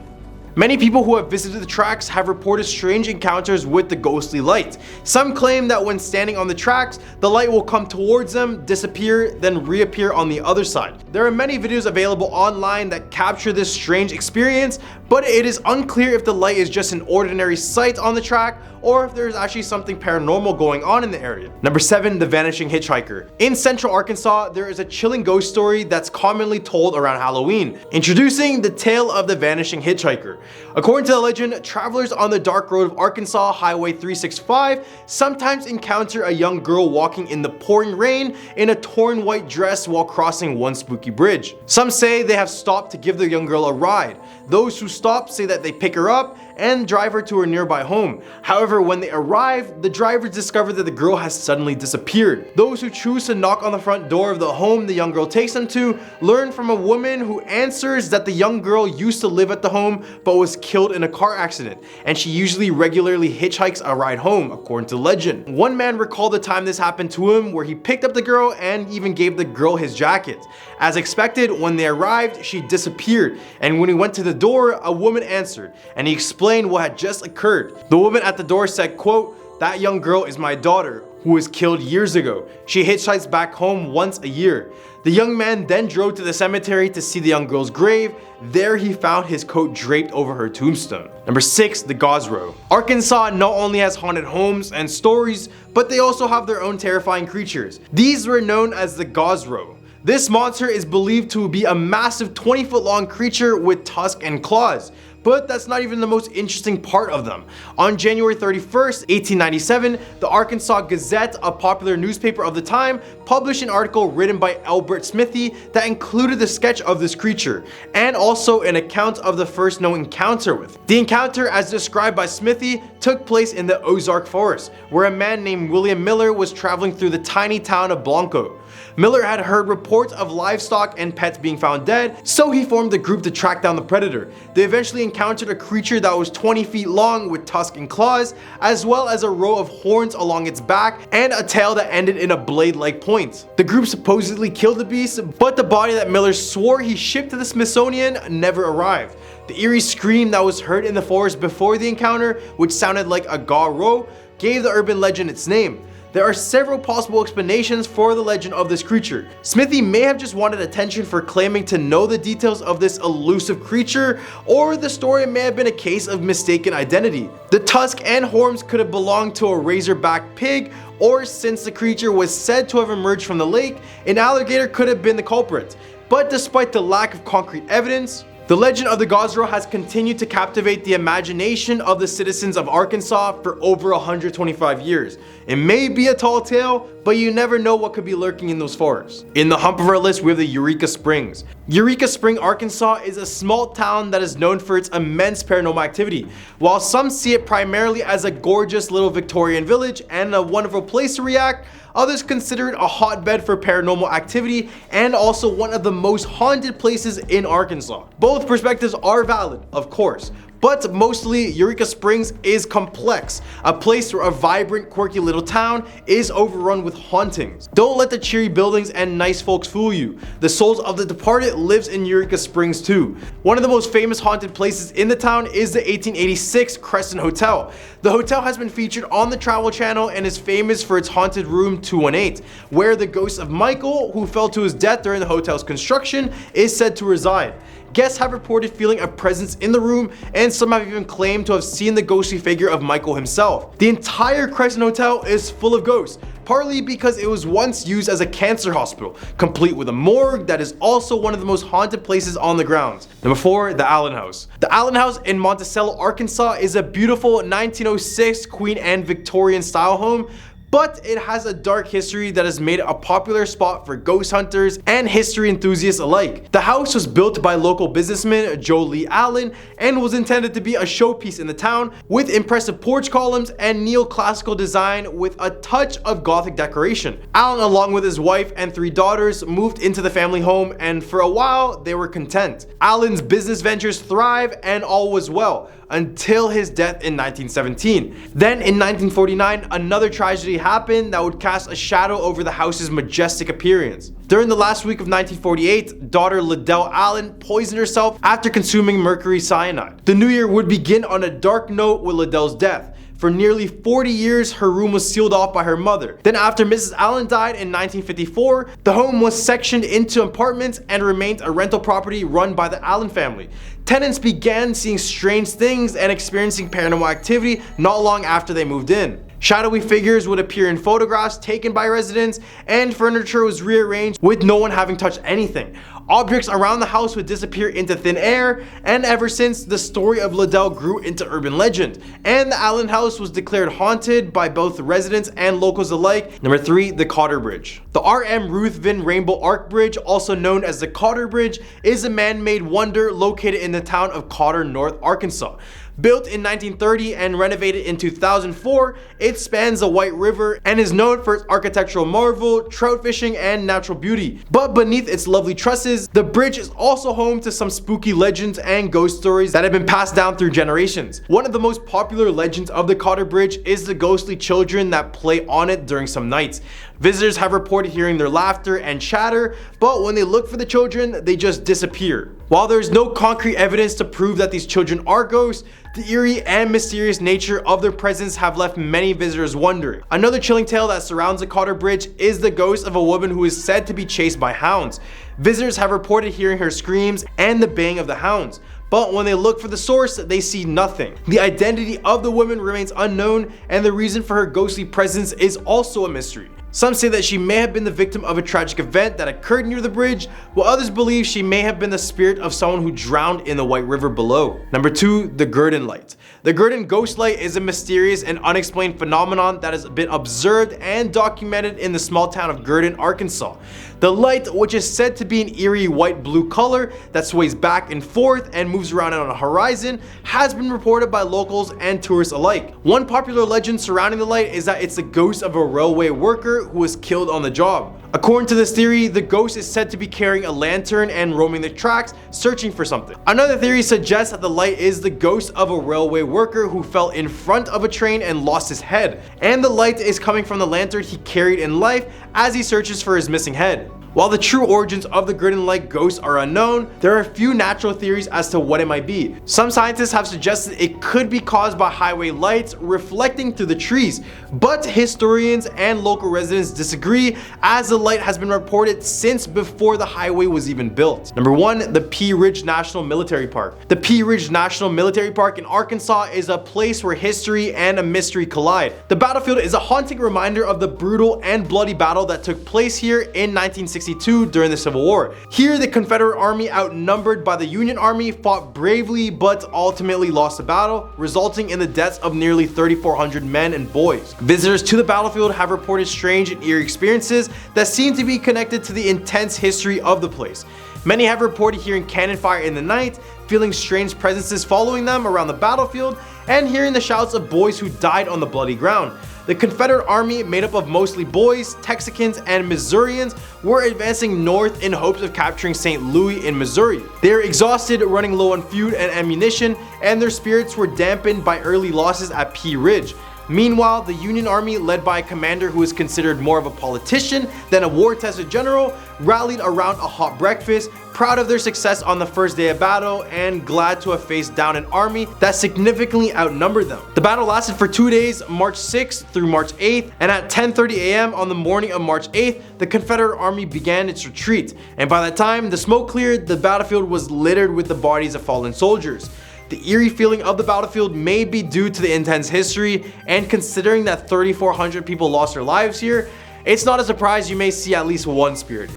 Speaker 1: Many people who have visited the tracks have reported strange encounters with the ghostly light. Some claim that when standing on the tracks, the light will come towards them, disappear, then reappear on the other side. There are many videos available online that capture this strange experience, but it is unclear if the light is just an ordinary sight on the track or if there's actually something paranormal going on in the area. Number 7. The Vanishing Hitchhiker. In central Arkansas, there is a chilling ghost story that's commonly told around Halloween, introducing the tale of the Vanishing Hitchhiker. According to the legend, travelers on the dark road of Arkansas Highway 365 sometimes encounter a young girl walking in the pouring rain in a torn white dress while crossing one spooky bridge. Some say they have stopped to give the young girl a ride. Those who stop say that they pick her up and drive her to her nearby home. However, when they arrive, the drivers discover that the girl has suddenly disappeared. Those who choose to knock on the front door of the home the young girl takes them to learn from a woman who answers that the young girl used to live at the home but was killed in a car accident, and she usually regularly hitchhikes a ride home, according to legend. One man recalled the time this happened to him, where he picked up the girl and even gave the girl his jacket. As expected, when they arrived, she disappeared, and when he went to the door, a woman answered, and he explained what had just occurred. The woman at the door said, quote, "That young girl is my daughter, who was killed years ago. She hitchhikes back home once a year." The young man then drove to the cemetery to see the young girl's grave. There he found his coat draped over her tombstone. Number 6. The Gosrow. Arkansas not only has haunted homes and stories, but they also have their own terrifying creatures. These were known as the Gosrow. This monster is believed to be a massive 20-foot long creature with tusks and claws. But that's not even the most interesting part of them. On January 31st, 1897, the Arkansas Gazette, a popular newspaper of the time, published an article written by Elbert Smithy that included the sketch of this creature, and also an account of the first known encounter with it. The encounter, as described by Smithy, took place in the Ozark Forest, where a man named William Miller was traveling through the tiny town of Blanco. Miller had heard reports of livestock and pets being found dead, so he formed a group to track down the predator. They eventually encountered a creature that was 20 feet long with tusks and claws, as well as a row of horns along its back and a tail that ended in a blade-like point. The group supposedly killed the beast, but the body that Miller swore he shipped to the Smithsonian never arrived. The eerie scream that was heard in the forest before the encounter, which sounded like a gaw-row, gave the urban legend its name. There are several possible explanations for the legend of this creature. Smithy may have just wanted attention for claiming to know the details of this elusive creature, or the story may have been a case of mistaken identity. The tusk and horns could have belonged to a razorback pig, or since the creature was said to have emerged from the lake, an alligator could have been the culprit. But despite the lack of concrete evidence, the legend of the Gozero has continued to captivate the imagination of the citizens of Arkansas for over 125 years. It may be a tall tale, but you never know what could be lurking in those forests. In the hump of our list, we have the Eureka Springs. Eureka Spring, Arkansas is a small town that is known for its immense paranormal activity. While some see it primarily as a gorgeous little Victorian village and a wonderful place to react, others consider it a hotbed for paranormal activity and also one of the most haunted places in Arkansas. Both perspectives are valid, of course, but mostly Eureka Springs is complex, a place where a vibrant, quirky little town is overrun with hauntings. Don't let the cheery buildings and nice folks fool you. The souls of the departed lives in Eureka Springs too. One of the most famous haunted places in the town is the 1886 Crescent Hotel. The hotel has been featured on the Travel Channel and is famous for its haunted room 218, where the ghost of Michael, who fell to his death during the hotel's construction, is said to reside. Guests have reported feeling a presence in the room, and some have even claimed to have seen the ghostly figure of Michael himself. The entire Crescent Hotel is full of ghosts, partly because it was once used as a cancer hospital, complete with a morgue that is also one of the most haunted places on the grounds. Number 4, the Allen House. The Allen House in Monticello, Arkansas is a beautiful 1906 Queen Anne Victorian style home, but it has a dark history that has made it a popular spot for ghost hunters and history enthusiasts alike. The house was built by local businessman Joe Lee Allen and was intended to be a showpiece in the town, with impressive porch columns and neoclassical design with a touch of Gothic decoration. Allen, along with his wife and 3 daughters, moved into the family home, and for a while they were content. Allen's business ventures thrived and all was well, until his death in 1917. Then in 1949, another tragedy happened that would cast a shadow over the house's majestic appearance. During the last week of 1948, daughter Liddell Allen poisoned herself after consuming mercury cyanide. The new year would begin on a dark note with Liddell's death. For nearly 40 years, her room was sealed off by her mother. Then after Mrs. Allen died in 1954, the home was sectioned into apartments and remained a rental property run by the Allen family. Tenants began seeing strange things and experiencing paranormal activity not long after they moved in. Shadowy figures would appear in photographs taken by residents, and furniture was rearranged with no one having touched anything. Objects around the house would disappear into thin air, and ever since, the story of Liddell grew into urban legend, and the Allen house was declared haunted by both residents and locals alike. Number 3, the Cotter Bridge. The R.M. Ruthven Rainbow Arch Bridge, also known as the Cotter Bridge, is a man-made wonder located in the town of Cotter, North Arkansas. Built in 1930 and renovated in 2004, it spans the White River and is known for its architectural marvel, trout fishing, and natural beauty. But beneath its lovely trusses, the bridge is also home to some spooky legends and ghost stories that have been passed down through generations. One of the most popular legends of the Cotter Bridge is the ghostly children that play on it during some nights. Visitors have reported hearing their laughter and chatter, but when they look for the children, they just disappear. While there is no concrete evidence to prove that these children are ghosts, the eerie and mysterious nature of their presence have left many visitors wondering. Another chilling tale that surrounds the Cotter Bridge is the ghost of a woman who is said to be chased by hounds. Visitors have reported hearing her screams and the baying of the hounds, but when they look for the source, they see nothing. The identity of the woman remains unknown, and the reason for her ghostly presence is also a mystery. Some say that she may have been the victim of a tragic event that occurred near the bridge, while others believe she may have been the spirit of someone who drowned in the White River below. Number 2, the Gurdon Light. The Gurdon Ghost Light is a mysterious and unexplained phenomenon that has been observed and documented in the small town of Gurdon, Arkansas. The light, which is said to be an eerie white-blue color that sways back and forth and moves around on a horizon, has been reported by locals and tourists alike. One popular legend surrounding the light is that it's the ghost of a railway worker who was killed on the job. According to this theory, the ghost is said to be carrying a lantern and roaming the tracks, searching for something. Another theory suggests that the light is the ghost of a railway worker who fell in front of a train and lost his head, and the light is coming from the lantern he carried in life as he searches for his missing head. While the true origins of the grid-and-light ghost are unknown, there are a few natural theories as to what it might be. Some scientists have suggested it could be caused by highway lights reflecting through the trees, but historians and local residents disagree, as the light has been reported since before the highway was even built. Number 1, the Pea Ridge National Military Park. The Pea Ridge National Military Park in Arkansas is a place where history and a mystery collide. The battlefield is a haunting reminder of the brutal and bloody battle that took place here in 1962 during the Civil War. Here, the Confederate Army, outnumbered by the Union Army, fought bravely but ultimately lost the battle, resulting in the deaths of nearly 3,400 men and boys. Visitors to the battlefield have reported strange and eerie experiences that seem to be connected to the intense history of the place. Many have reported hearing cannon fire in the night, feeling strange presences following them around the battlefield, and hearing the shouts of boys who died on the bloody ground. The Confederate Army, made up of mostly boys, Texicans, and Missourians, were advancing north in hopes of capturing St. Louis in Missouri. They were exhausted, running low on food and ammunition, and their spirits were dampened by early losses at Pea Ridge. Meanwhile, the Union Army, led by a commander who is considered more of a politician than a war-tested general, rallied around a hot breakfast, proud of their success on the first day of battle and glad to have faced down an army that significantly outnumbered them. The battle lasted for 2 days, March 6th through March 8th, and at 10:30 a.m. on the morning of March 8th, the Confederate Army began its retreat, and by that time the smoke cleared, the battlefield was littered with the bodies of fallen soldiers. The eerie feeling of the battlefield may be due to the intense history, and considering that 3,400 people lost their lives here, it's not a surprise you may see at least one spirit.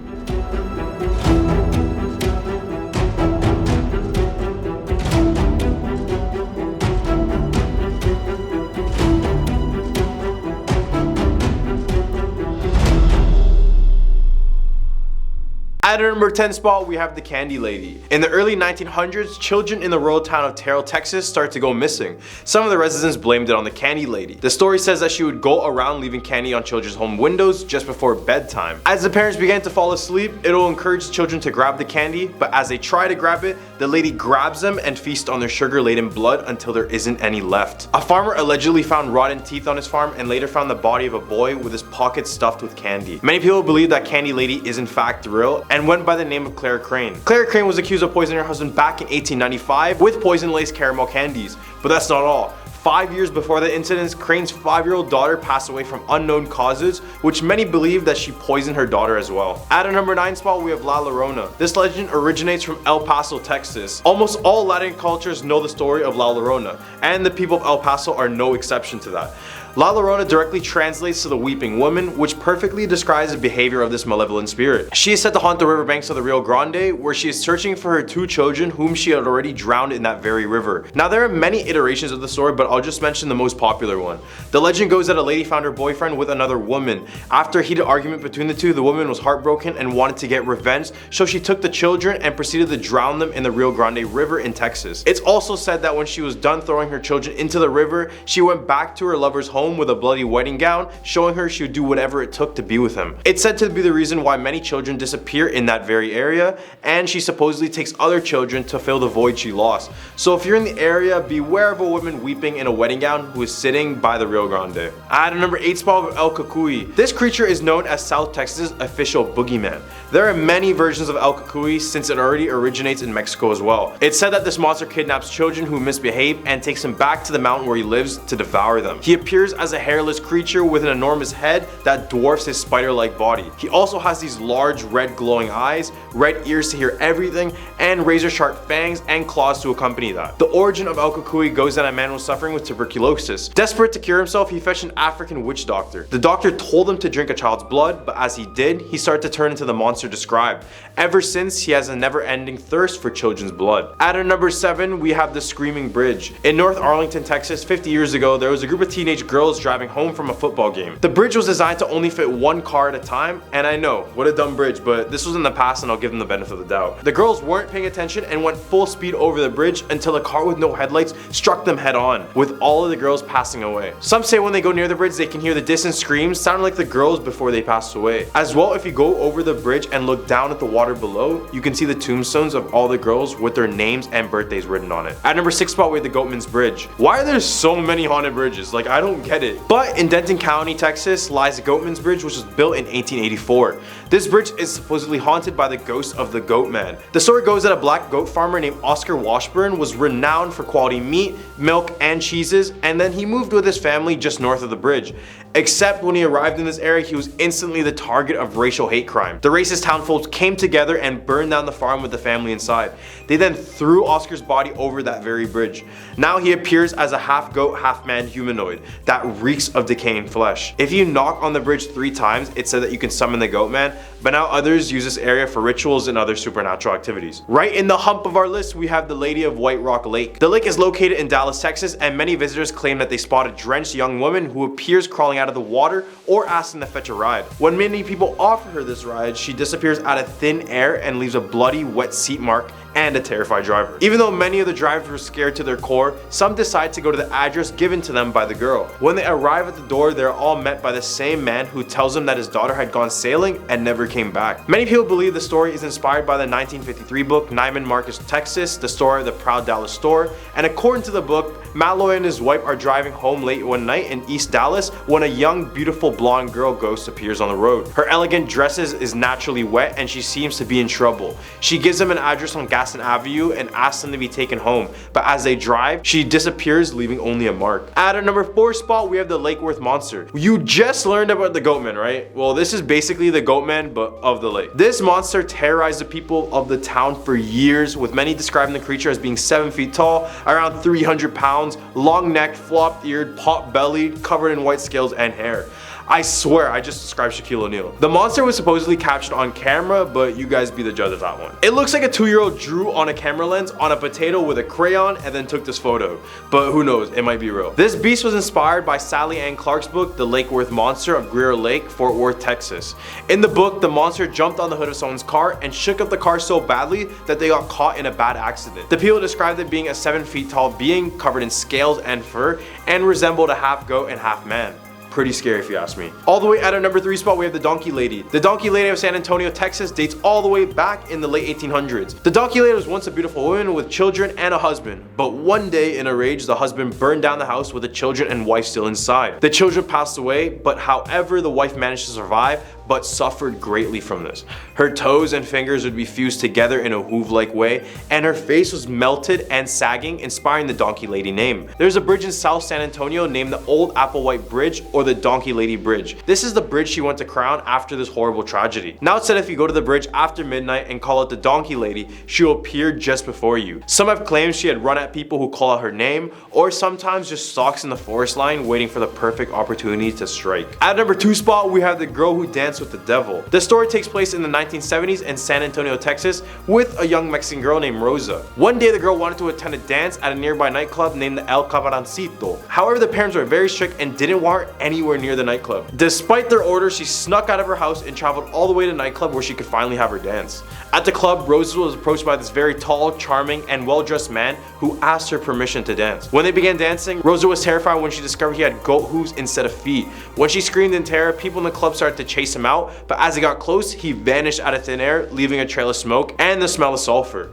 Speaker 1: At our number 10 spot, we have the Candy Lady. In the early 1900s, children in the rural town of Terrell, Texas started to go missing. Some of the residents blamed it on the Candy Lady. The story says that she would go around leaving candy on children's home windows just before bedtime. As the parents began to fall asleep, it'll encourage children to grab the candy, but as they try to grab it, the lady grabs them and feasts on their sugar-laden blood until there isn't any left. A farmer allegedly found rotten teeth on his farm and later found the body of a boy with his pockets stuffed with candy. Many people believe that Candy Lady is in fact real and went by the name of Clara Crane. Clara Crane was accused of poisoning her husband back in 1895 with poison-laced caramel candies. But that's not all. 5 years before the incident, Crane's 5-year-old daughter passed away from unknown causes, which many believe that she poisoned her daughter as well. At our number 9 spot, we have La Llorona. This legend originates from El Paso, Texas. Almost all Latin cultures know the story of La Llorona, and the people of El Paso are no exception to that. La Llorona directly translates to the weeping woman, which perfectly describes the behavior of this malevolent spirit. She is said to haunt the riverbanks of the Rio Grande, where she is searching for her 2 children whom she had already drowned in that very river. Now there are many iterations of the story, but I'll just mention the most popular one. The legend goes that a lady found her boyfriend with another woman. After a heated argument between the two, the woman was heartbroken and wanted to get revenge, so she took the children and proceeded to drown them in the Rio Grande River in Texas. It's also said that when she was done throwing her children into the river, she went back to her lover's home with a bloody wedding gown, showing her she would do whatever it took to be with him. It's said to be the reason why many children disappear in that very area, and she supposedly takes other children to fill the void she lost. So if you're in the area, beware of a woman weeping in a wedding gown who is sitting by the Rio Grande. At number 8 spot of El Cucuy. This creature is known as South Texas' official boogeyman. There are many versions of El Cucuy since it already originates in Mexico as well. It's said that this monster kidnaps children who misbehave and takes them back to the mountain where he lives to devour them. He appears as a hairless creature with an enormous head that dwarfs his spider-like body. He also has these large red glowing eyes, red ears to hear everything, and razor-sharp fangs and claws to accompany that. The origin of El Cucuy goes that a man was suffering with tuberculosis. Desperate to cure himself, he fetched an African witch doctor. The doctor told him to drink a child's blood, but as he did, he started to turn into the monster described. Ever since, he has a never-ending thirst for children's blood. At our number 7, we have the Screaming Bridge. In North Arlington, Texas, 50 years ago, there was a group of teenage girls driving home from a football game. The bridge was designed to only fit 1 car at a time, and I know, what a dumb bridge, but this was in the past and I'll give them the benefit of the doubt. The girls weren't paying attention and went full speed over the bridge until a car with no headlights struck them head on. with all of the girls passing away. Some say when they go near the bridge, they can hear the distant screams sounding like the girls before they passed away. As well, if you go over the bridge and look down at the water below, you can see the tombstones of all the girls with their names and birthdays written on it. At number 6 spot, we have the Goatman's Bridge. Why are there so many haunted bridges? Like, I don't get it. But in Denton County, Texas, lies the Goatman's Bridge, which was built in 1884. This bridge is supposedly haunted by the ghost of the Goat Man. The story goes that a black goat farmer named Oscar Washburn was renowned for quality meat, milk, and cheeses, and then he moved with his family just north of the bridge. Except when he arrived in this area, he was instantly the target of racial hate crime. The racist townfolk came together and burned down the farm with the family inside. They then threw Oscar's body over that very bridge. Now he appears as a half goat, half man humanoid that reeks of decaying flesh. If you knock on the bridge 3 times, it said that you can summon the Goat Man, but now others use this area for rituals and other supernatural activities. Right in the hump of our list, we have the Lady of White Rock Lake. The lake is located in Dallas, Texas, and many visitors claim that they spot a drenched young woman who appears crawling out of the water or asking to fetch a ride. When many people offer her this ride, she disappears out of thin air and leaves a bloody, wet seat mark and a terrified driver. Even though many of the drivers were scared to their core, some decide to go to the address given to them by the girl. When they arrive at the door, they're all met by the same man who tells them that his daughter had gone sailing and never came back. Many people believe the story is inspired by the 1953 book Neiman Marcus, Texas, the story of the Proud Dallas Store, and according to the book, Malloy and his wife are driving home late one night in East Dallas when a young, beautiful blonde girl ghost appears on the road. Her elegant dresses is naturally wet and she seems to be in trouble. She gives them an address on Gaston Avenue and asks them to be taken home, but as they drive, she disappears, leaving only a mark. At our number 4 spot, we have the Lake Worth Monster. You just learned about the Goatman, right? Well, this is basically the Goatman, but of the lake. This monster terrorized the people of the town for years, with many describing the creature as being 7 feet tall, around 300 pounds, long-necked, flop-eared, pot-bellied, covered in white scales and hair. I swear I just described Shaquille O'Neal. The monster was supposedly captured on camera, but you guys be the judge of that one. It looks like a 2-year-old drew on a camera lens on a potato with a crayon and then took this photo. But who knows, it might be real. This beast was inspired by Sally Ann Clark's book, The Lake Worth Monster of Greer Lake, Fort Worth, Texas. In the book, the monster jumped on the hood of someone's car and shook up the car so badly that they got caught in a bad accident. The people described it being a 7 feet tall being covered in scales and fur and resembled a half goat and half man. Pretty scary if you ask me. All the way at our number 3 spot, we have the Donkey Lady. The Donkey Lady of San Antonio, Texas dates all the way back in the late 1800s. The Donkey Lady was once a beautiful woman with children and a husband, but one day in a rage, the husband burned down the house with the children and wife still inside. The children passed away, but however, the wife managed to survive, but suffered greatly from this. Her toes and fingers would be fused together in a hoove-like way, and her face was melted and sagging, inspiring the Donkey Lady name. There's a bridge in South San Antonio named the Old Applewhite Bridge, or the Donkey Lady Bridge. This is the bridge she went to crown after this horrible tragedy. Now it's said if you go to the bridge after midnight and call out the Donkey Lady, she will appear just before you. Some have claimed she had run at people who call out her name, or sometimes just stalks in the forest line waiting for the perfect opportunity to strike. At number 2 spot, we have the girl who danced with the devil. The story takes place in the 1970s in San Antonio, Texas, with a young Mexican girl named Rosa. One day the girl wanted to attend a dance at a nearby nightclub named the El Cabroncito. However, the parents were very strict and didn't want her anywhere near the nightclub. Despite their orders, she snuck out of her house and traveled all the way to the nightclub where she could finally have her dance. At the club, Rosa was approached by this very tall, charming, and well-dressed man who asked her permission to dance. When they began dancing, Rosa was terrified when she discovered he had goat hooves instead of feet. When she screamed in terror, people in the club started to chase him out, but as he got close, he vanished out of thin air, leaving a trail of smoke and the smell of sulfur.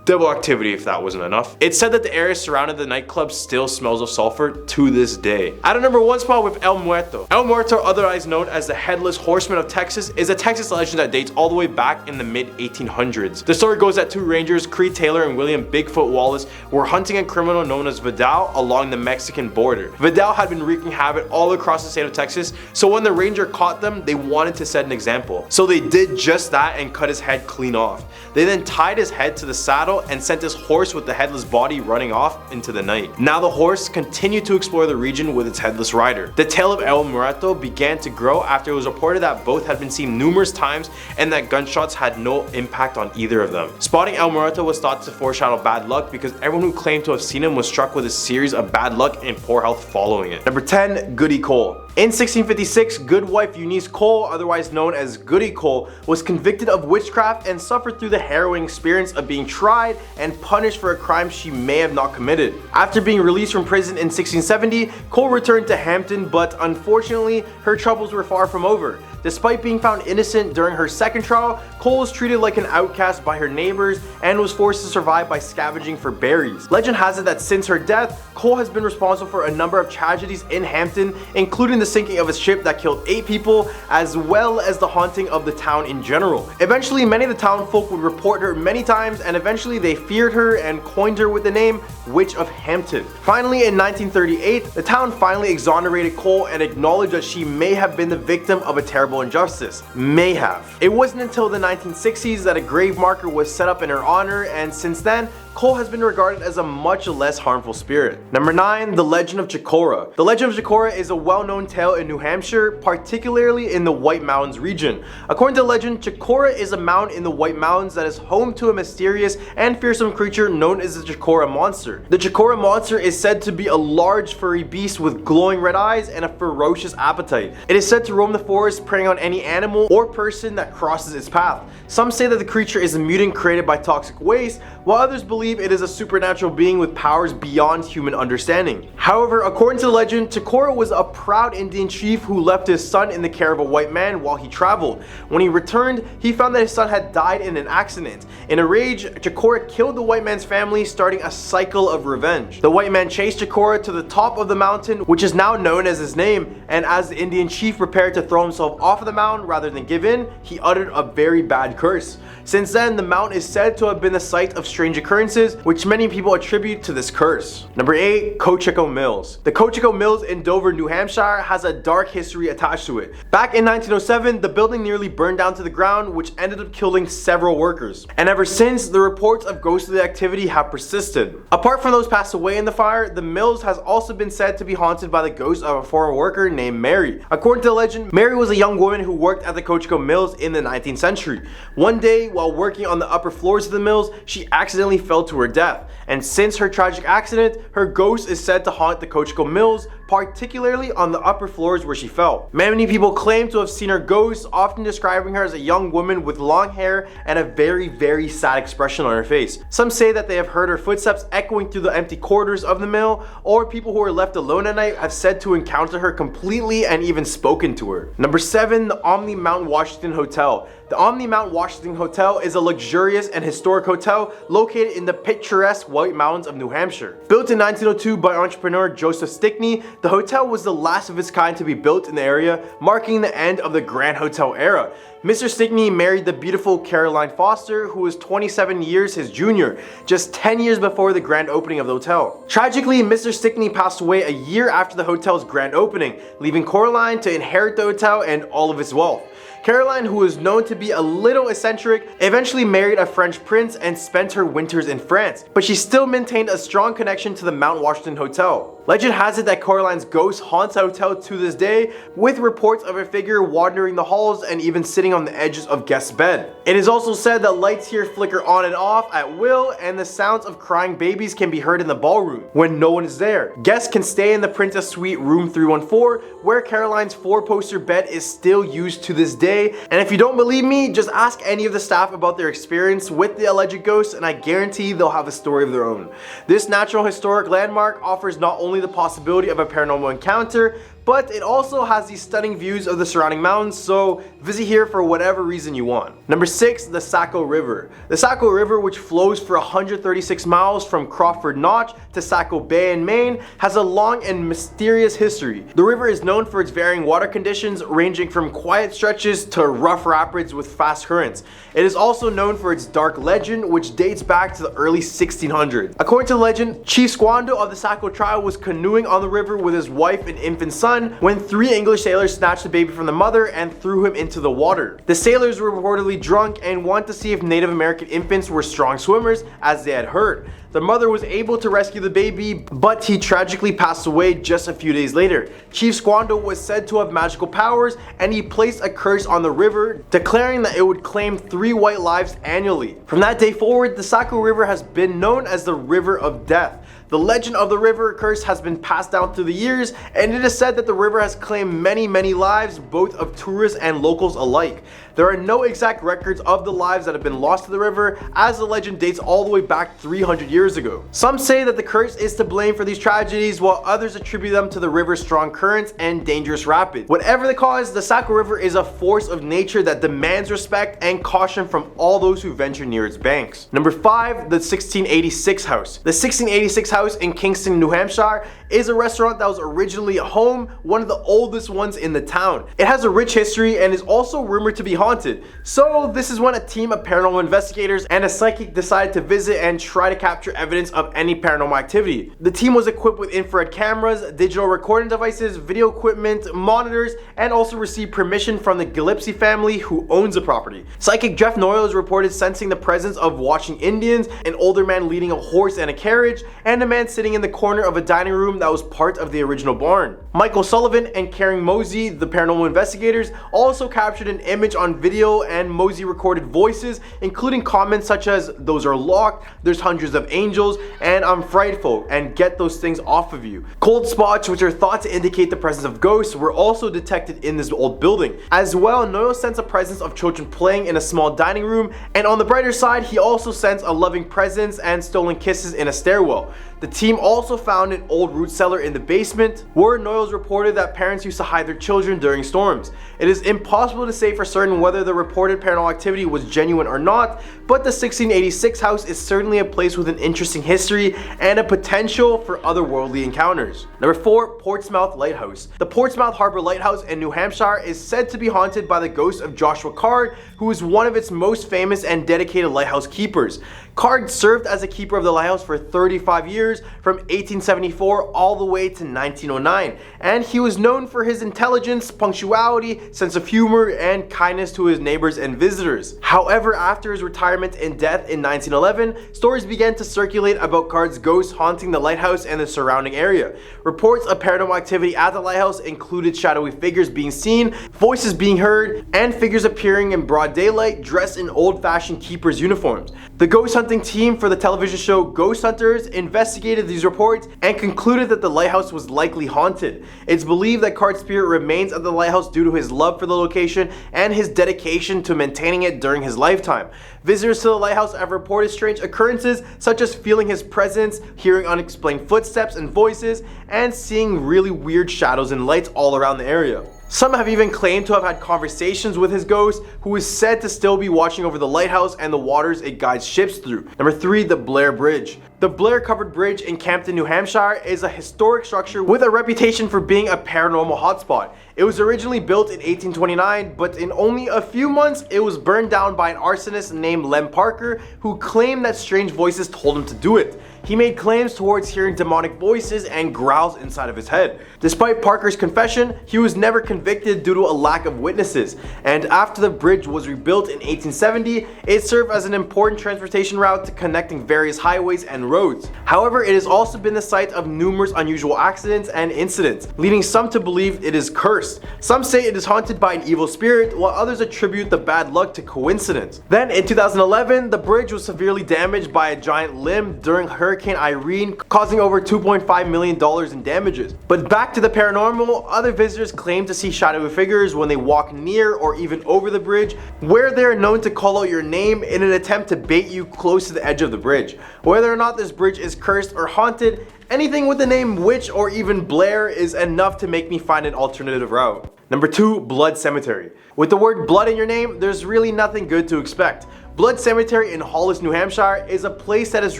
Speaker 1: Devil activity if that wasn't enough. It's said that the area surrounding the nightclub still smells of sulfur to this day. At a number 1 spot with El Muerto. El Muerto, otherwise known as the Headless Horseman of Texas, is a Texas legend that dates all the way back in the mid-1800s. The story goes that 2 rangers, Creed Taylor and William Bigfoot Wallace, were hunting a criminal known as Vidal along the Mexican border. Vidal had been wreaking havoc all across the state of Texas, so when the ranger caught them, they wanted to set an example. So they did just that and cut his head clean off. They then tied his head to the saddle and sent his horse with the headless body running off into the night. Now the horse continued to explore the region with its headless rider. The tale of El Muerto began to grow after it was reported that both had been seen numerous times and that gunshots had no impact on either of them. Spotting El Muerto was thought to foreshadow bad luck because everyone who claimed to have seen him was struck with a series of bad luck and poor health following it. Number 10, Goody Cole. In 1656, Goodwife Eunice Cole, otherwise known as Goody Cole, was convicted of witchcraft and suffered through the harrowing experience of being tried and punished for a crime she may have not committed. After being released from prison in 1670, Cole returned to Hampton, but unfortunately, her troubles were far from over. Despite being found innocent during her second trial, Cole was treated like an outcast by her neighbors and was forced to survive by scavenging for berries. Legend has it that since her death, Cole has been responsible for a number of tragedies in Hampton, including the sinking of a ship that killed 8 people, as well as the haunting of the town in general. Eventually, many of the town folk would report her many times, and eventually they feared her and coined her with the name Witch of Hampton. Finally, in 1938, the town finally exonerated Cole and acknowledged that she may have been the victim of a terrible injustice. May have. It wasn't until the 1960s that a grave marker was set up in her honor, and since then, Cole has been regarded as a much less harmful spirit. Number 9. The Legend of Chicora. The Legend of Chicora is a well-known tale in New Hampshire, particularly in the White Mountains region. According to legend, Chicora is a mountain in the White Mountains that is home to a mysterious and fearsome creature known as the Chicora Monster. The Chicora Monster is said to be a large furry beast with glowing red eyes and a ferocious appetite. It is said to roam the forest, preying on any animal or person that crosses its path. Some say that the creature is a mutant created by toxic waste, while others believe it is a supernatural being with powers beyond human understanding. However, according to the legend, Chicora was a proud Indian chief who left his son in the care of a white man while he traveled. When he returned, he found that his son had died in an accident. In a rage, Chicora killed the white man's family, starting a cycle of revenge. The white man chased Chicora to the top of the mountain, which is now known as his name, and as the Indian chief prepared to throw himself off of the mountain rather than give in, he uttered a very bad curse. Since then, the mountain is said to have been the site of strange occurrences, which many people attribute to this curse. Number 8. Cocheco Mills. The Cocheco Mills in Dover, New Hampshire has a dark history attached to it. Back in 1907, the building nearly burned down to the ground, which ended up killing several workers. And ever since, the reports of ghostly activity have persisted. Apart from those passed away in the fire, the mills has also been said to be haunted by the ghost of a former worker named Mary. According to the legend, Mary was a young woman who worked at the Cocheco Mills in the 19th century. One day, while working on the upper floors of the mills, she accidentally fell to her death. And since her tragic accident, her ghost is said to haunt the Cocheco Mills, particularly on the upper floors where she fell. Many people claim to have seen her ghost, often describing her as a young woman with long hair and a very sad expression on her face. Some say that they have heard her footsteps echoing through the empty corridors of the mill, or people who are left alone at night have said to encounter her completely and even spoken to her. Number 7. The Omni Mount Washington Hotel. The Omni Mount Washington Hotel is a luxurious and historic hotel located in the picturesque White Mountains of New Hampshire. Built in 1902 by entrepreneur Joseph Stickney, the hotel was the last of its kind to be built in the area, marking the end of the Grand Hotel era. Mr. Stickney married the beautiful Caroline Foster, who was 27 years his junior, just 10 years before the grand opening of the hotel. Tragically, Mr. Stickney passed away a year after the hotel's grand opening, leaving Caroline to inherit the hotel and all of its wealth. Caroline, who was known to be a little eccentric, eventually married a French prince and spent her winters in France, but she still maintained a strong connection to the Mount Washington Hotel. Legend has it that Caroline's ghost haunts the hotel to this day, with reports of her figure wandering the halls and even sitting on the edges of guests' bed. It is also said that lights here flicker on and off at will, and the sounds of crying babies can be heard in the ballroom when no one is there. Guests can stay in the Princess Suite room 314, where Caroline's 4-poster bed is still used to this day. And if you don't believe me, just ask any of the staff about their experience with the alleged ghost, and I guarantee they'll have a story of their own. This natural historic landmark offers not only the possibility of a paranormal encounter, but it also has these stunning views of the surrounding mountains, so visit here for whatever reason you want. Number 6. The Saco River. The Saco River, which flows for 136 miles from Crawford Notch to Saco Bay in Maine, has a long and mysterious history. The river is known for its varying water conditions, ranging from quiet stretches to rough rapids with fast currents. It is also known for its dark legend, which dates back to the early 1600s. According to the legend, Chief Squando of the Saco tribe was canoeing on the river with his wife and infant son when 3 English sailors snatched the baby from the mother and threw him into the water. The sailors were reportedly drunk and wanted to see if Native American infants were strong swimmers, as they had heard. The mother was able to rescue the baby, but he tragically passed away just a few days later. Chief Squando was said to have magical powers, and he placed a curse on the river, declaring that it would claim 3 white lives annually. From that day forward, the Saco River has been known as the River of Death. The legend of the river curse has been passed down through the years, and it is said that the river has claimed many lives, both of tourists and locals alike. There are no exact records of the lives that have been lost to the river, as the legend dates all the way back 300 years ago. Some say that the curse is to blame for these tragedies, while others attribute them to the river's strong currents and dangerous rapids. Whatever the cause, the Saco River is a force of nature that demands respect and caution from all those who venture near its banks. Number 5, the 1686 house. The 1686 house in Kingston, New Hampshire is a restaurant that was originally a home, one of the oldest ones in the town. It has a rich history and is also rumored to be haunted. So this is when a team of paranormal investigators and a psychic decided to visit and try to capture evidence of any paranormal activity. The team was equipped with infrared cameras, digital recording devices, video equipment, monitors, and also received permission from the Gillespie family who owns the property. Psychic Jeff Noyles reported sensing the presence of watching Indians, an older man leading a horse and a carriage, and a man sitting in the corner of a dining room that was part of the original barn. Michael Sullivan and Karen Mosey, the paranormal investigators, also captured an image on video, and Mosey recorded voices, including comments such as, "Those are locked, there's hundreds of angels, and I'm frightful, and get those things off of you." Cold spots, which are thought to indicate the presence of ghosts, were also detected in this old building. As well, Noyles sensed a presence of children playing in a small dining room, and on the brighter side, he also sensed a loving presence and stolen kisses in a stairwell. The team also found an old root cellar in the basement, where Noyles reported that parents used to hide their children during storms. It is impossible to say for certain whether the reported paranormal activity was genuine or not, but the 1686 house is certainly a place with an interesting history and a potential for otherworldly encounters. Number 4, Portsmouth Lighthouse. The Portsmouth Harbor Lighthouse in New Hampshire is said to be haunted by the ghost of Joshua Card, who is one of its most famous and dedicated lighthouse keepers. Card served as a keeper of the lighthouse for 35 years, from 1874 all the way to 1909, and he was known for his intelligence, punctuality, sense of humor, and kindness to his neighbors and visitors. However, after his retirement and death in 1911, stories began to circulate about Card's ghost haunting the lighthouse and the surrounding area. Reports of paranormal activity at the lighthouse included shadowy figures being seen, voices being heard, and figures appearing in broad daylight dressed in old-fashioned keepers' uniforms. The ghost hunting team for the television show Ghost Hunters investigated these reports and concluded that the lighthouse was likely haunted. It's believed that Card's spirit remains at the lighthouse due to his love for the location and his dedication to maintaining it during his lifetime. Visitors to the lighthouse have reported strange occurrences such as feeling his presence, hearing unexplained footsteps and voices, and seeing really weird shadows and lights all around the area. Some have even claimed to have had conversations with his ghost, who is said to still be watching over the lighthouse and the waters it guides ships through. Number 3, the Blair Bridge. The Blair Covered Bridge in Campton, New Hampshire is a historic structure with a reputation for being a paranormal hotspot. It was originally built in 1829, but in only a few months it was burned down by an arsonist named Lem Parker, who claimed that strange voices told him to do it. He made claims towards hearing demonic voices and growls inside of his head. Despite Parker's confession, he was never convicted due to a lack of witnesses, and after the bridge was rebuilt in 1870, it served as an important transportation route to connecting various highways and roads. However, it has also been the site of numerous unusual accidents and incidents, leading some to believe it is cursed. Some say it is haunted by an evil spirit, while others attribute the bad luck to coincidence. Then in 2011, the bridge was severely damaged by a giant limb during Hurricane Irene, causing over $2.5 million in damages. But back to the paranormal, other visitors claim to see shadowy figures when they walk near or even over the bridge, where they are known to call out your name in an attempt to bait you close to the edge of the bridge. Whether or not this bridge is cursed or haunted, anything with the name Witch or even Blair is enough to make me find an alternative route. Number 2, Blood Cemetery. With the word blood in your name, there's really nothing good to expect. Blood Cemetery in Hollis, New Hampshire is a place that is